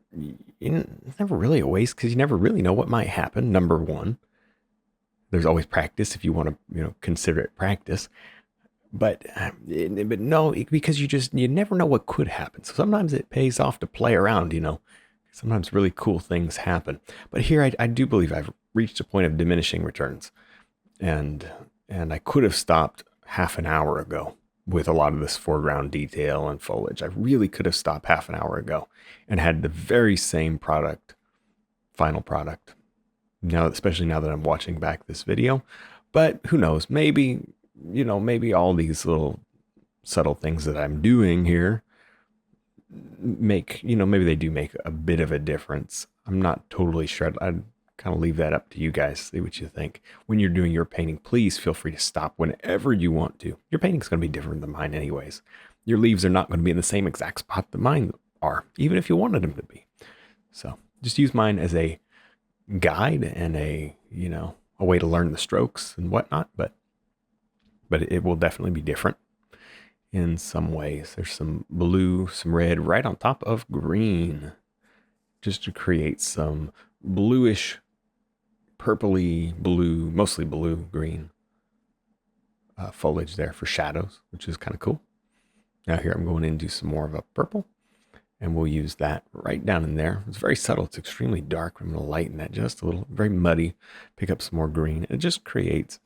it's never really a waste because you never really know what might happen. Number one, there's always practice if you want to consider it practice. But no, because you never know what could happen. So sometimes it pays off to play around. Sometimes really cool things happen. But here I do believe I've reached a point of diminishing returns. And I could have stopped half an hour ago with a lot of this foreground detail and foliage. I really could have stopped half an hour ago and had the very same final product. Now, especially now that I'm watching back this video. But who knows? Maybe all these little subtle things that I'm doing here maybe they do make a bit of a difference. I'm not totally sure. I'd kind of leave that up to you guys. See what you think. When you're doing your painting, please feel free to stop whenever you want to. Your painting's going to be different than mine anyways. Your leaves are not going to be in the same exact spot that mine are, even if you wanted them to be. So just use mine as a guide and a way to learn the strokes and whatnot, but it will definitely be different in some ways. There's some blue, some red right on top of green, just to create some bluish, purpley blue, mostly blue green foliage there for shadows, which is kind of cool. Now here I'm going into some more of a purple, And we'll use that right down in there. It's very subtle. It's extremely dark. I'm going to lighten that just a little. Very muddy. Pick up some more green. It just creates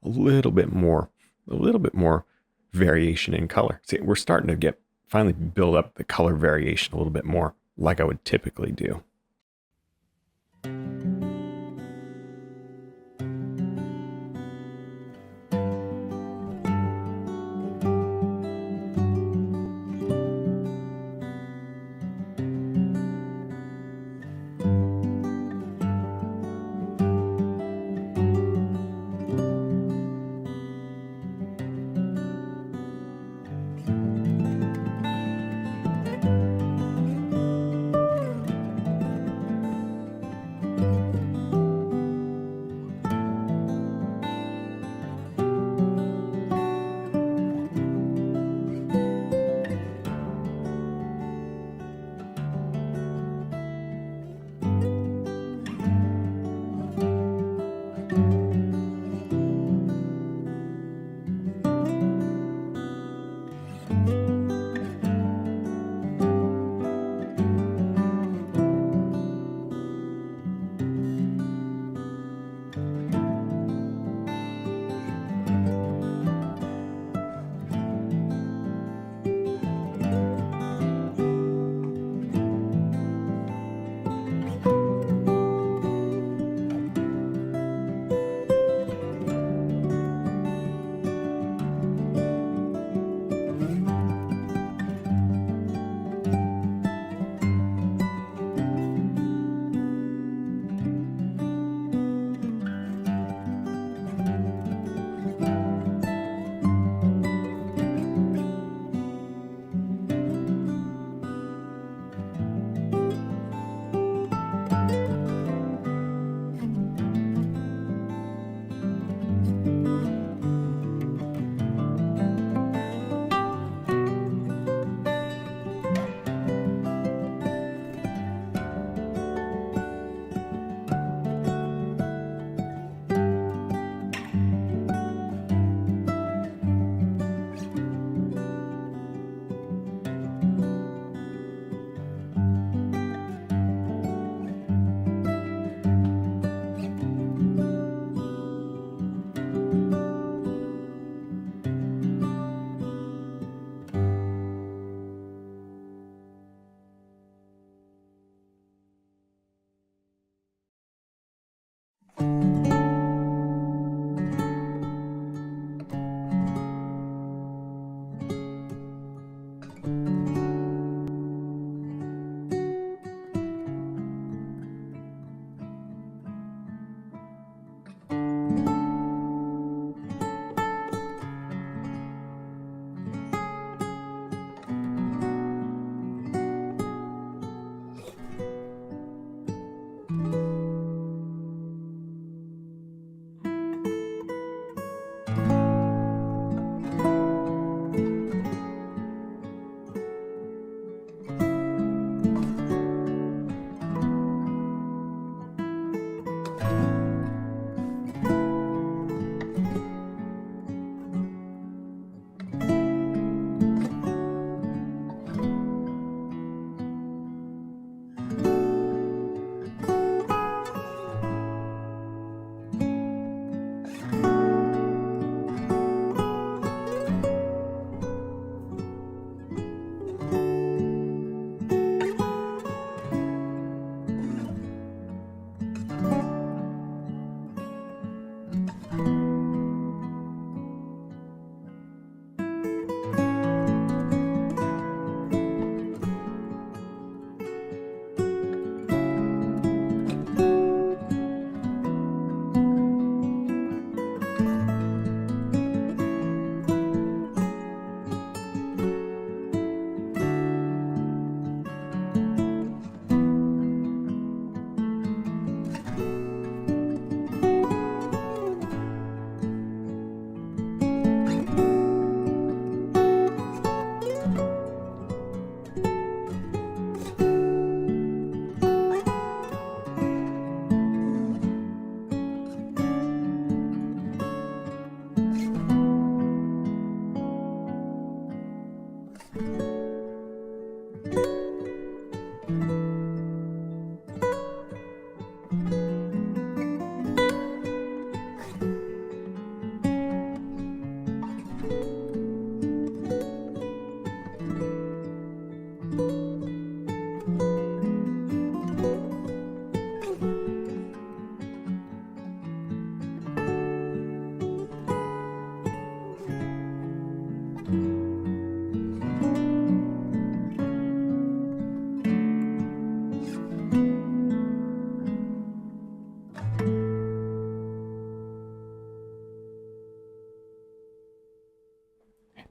a little bit more variation in color. See, we're starting to finally build up the color variation a little bit more like I would typically do.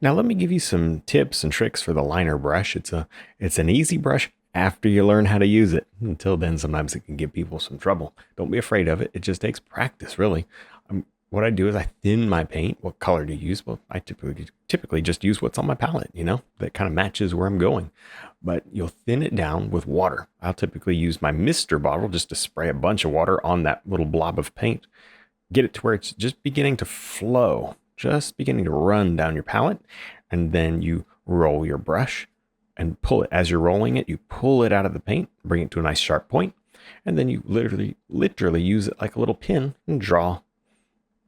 Now let me give you some tips and tricks for the liner brush. It's an easy brush after you learn how to use it. Until then, sometimes it can give people some trouble. Don't be afraid of it. It just takes practice, really. What I do is I thin my paint. What color do you use? Well, I typically just use what's on my palette, that kind of matches where I'm going. But you'll thin it down with water. I'll typically use my mister bottle just to spray a bunch of water on that little blob of paint. Get it to where it's just beginning to flow, just beginning to run down your palette. And then you roll your brush and pull it. As you're rolling it, you pull it out of the paint, bring it to a nice sharp point, and then you literally use it like a little pin and draw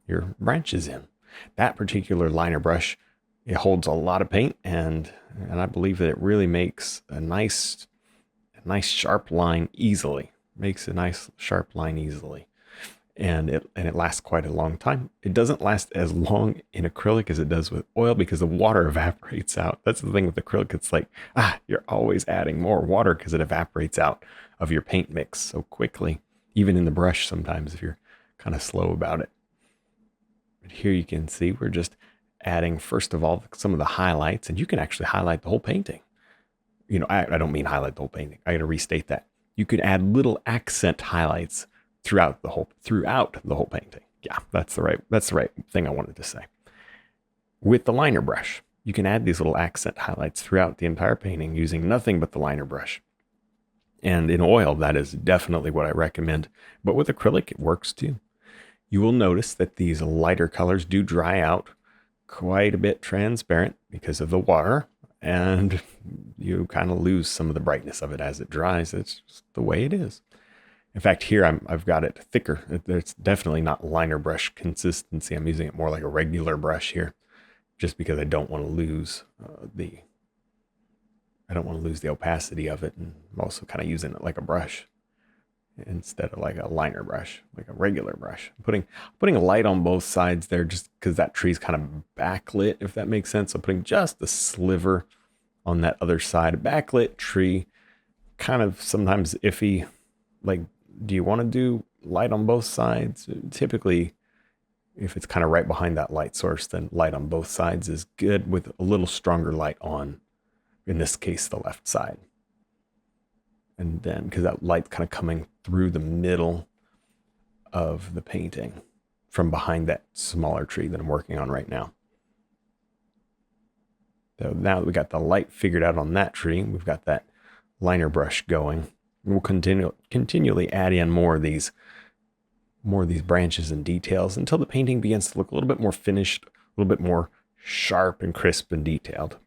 your branches in. That particular liner brush, it holds a lot of paint, and I believe that it really makes a nice sharp line easily. Makes a nice sharp line easily. And it lasts quite a long time. It doesn't last as long in acrylic as it does with oil because the water evaporates out. That's the thing with acrylic. It's like, you're always adding more water because it evaporates out of your paint mix so quickly, even in the brush sometimes if you're kind of slow about it. But here you can see we're just adding, first of all, some of the highlights, and you can actually highlight the whole painting. I don't mean highlight the whole painting. I got to restate that. You could add little accent highlights throughout the whole painting. Yeah, that's the right thing I wanted to say. With the liner brush, you can add these little accent highlights throughout the entire painting using nothing but the liner brush. And in oil, that is definitely what I recommend. But with acrylic, it works too. You will notice that these lighter colors do dry out quite a bit transparent because of the water, and you kind of lose some of the brightness of it as it dries. It's just the way it is. In fact, here I've got it thicker. It's definitely not liner brush consistency. I'm using it more like a regular brush here, just because I don't want to lose the opacity of it, and I'm also kind of using it like a brush instead of like a liner brush, like a regular brush. I'm putting a light on both sides there just because that tree's kind of backlit, if that makes sense. So I'm putting just a sliver on that other side. A backlit tree, kind of sometimes iffy. Like, do you want to do light on both sides? Typically, if it's kind of right behind that light source, then light on both sides is good with a little stronger light on, in this case, the left side. And then, because that light's kind of coming through the middle of the painting from behind that smaller tree that I'm working on right now. So now that we got the light figured out on that tree, we've got that liner brush going. We'll continually add in more of these branches and details until the painting begins to look a little bit more finished, a little bit more sharp and crisp and detailed.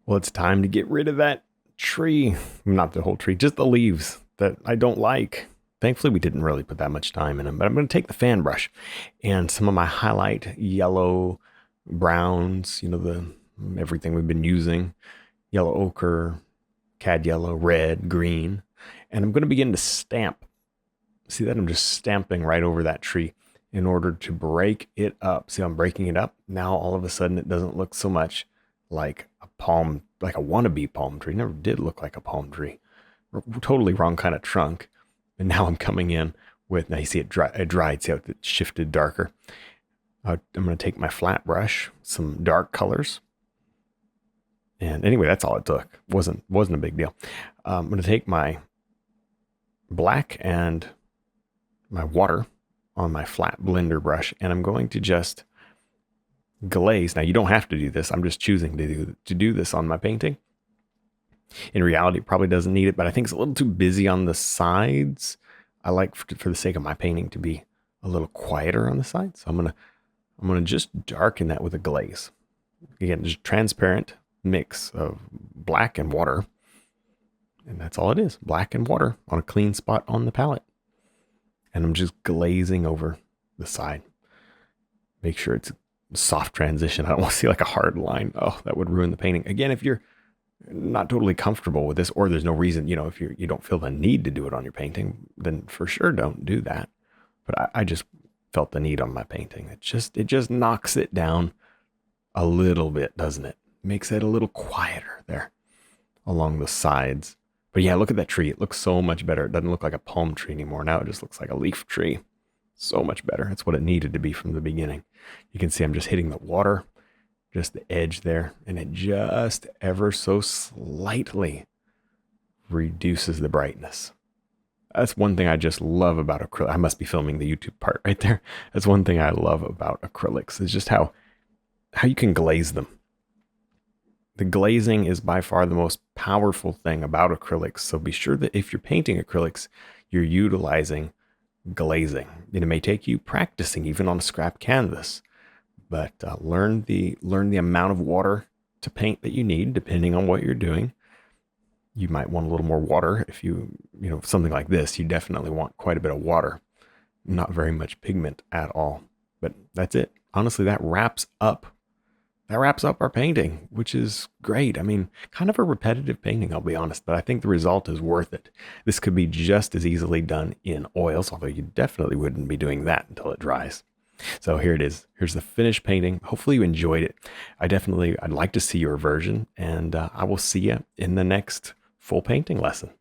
Well, it's time to get rid of that tree. Not the whole tree, just the leaves that I don't like. Thankfully, we didn't really put that much time in them, but I'm going to take the fan brush and some of my highlight yellow browns, the everything we've been using, yellow ochre, cad yellow, red, green, and I'm going to begin to stamp. See that? I'm just stamping right over that tree in order to break it up. See, I'm breaking it up. Now, all of a sudden, it doesn't look so much like a palm, like a wannabe palm tree. It never did look like a palm tree. Totally wrong kind of trunk. And now I'm coming in with, now you see it dried. See how it shifted darker. I'm going to take my flat brush, some dark colors. And anyway, that's all it took. Wasn't a big deal. I'm going to take my black and my water on my flat blender brush, and I'm going to just glaze. Now, you don't have to do this. I'm just choosing to do this on my painting. In reality, it probably doesn't need it, but I think it's a little too busy on the sides. I like, for the sake of my painting, to be a little quieter on the sides. So I'm gonna just darken that with a glaze. Again, just transparent mix of black and water, and that's all it is. Black and water on a clean spot on the palette, and I'm just glazing over the side. Make sure it's a soft transition. I don't want to see like a hard line. Oh, that would ruin the painting. Again, if you're not totally comfortable with this, or there's no reason, if you don't feel the need to do it on your painting, then for sure don't do that. But I just felt the need on my painting. It just knocks it down a little bit, doesn't it? Makes it a little quieter there along the sides. But yeah, look at that tree. It looks so much better. It doesn't look like a palm tree anymore. Now it just looks like a leaf tree. So much better. It's what it needed to be from the beginning. You can see I'm just hitting the water, just the edge there, and it just ever so slightly reduces the brightness. That's one thing I just love about acrylic. I must be filming the YouTube part right there. That's one thing I love about acrylics, is just how you can glaze them. The glazing is by far the most powerful thing about acrylics. So be sure that if you're painting acrylics, you're utilizing glazing. It may take you practicing even on a scrap canvas, but learn the amount of water to paint that you need, depending on what you're doing. You might want a little more water. If something like this, you definitely want quite a bit of water, not very much pigment at all. But that's it. Honestly, that wraps up our painting, which is great. I mean, kind of a repetitive painting, I'll be honest, but I think the result is worth it. This could be just as easily done in oils, although you definitely wouldn't be doing that until it dries. So here it is. Here's the finished painting. Hopefully you enjoyed it. I'd like to see your version, and I will see you in the next full painting lesson.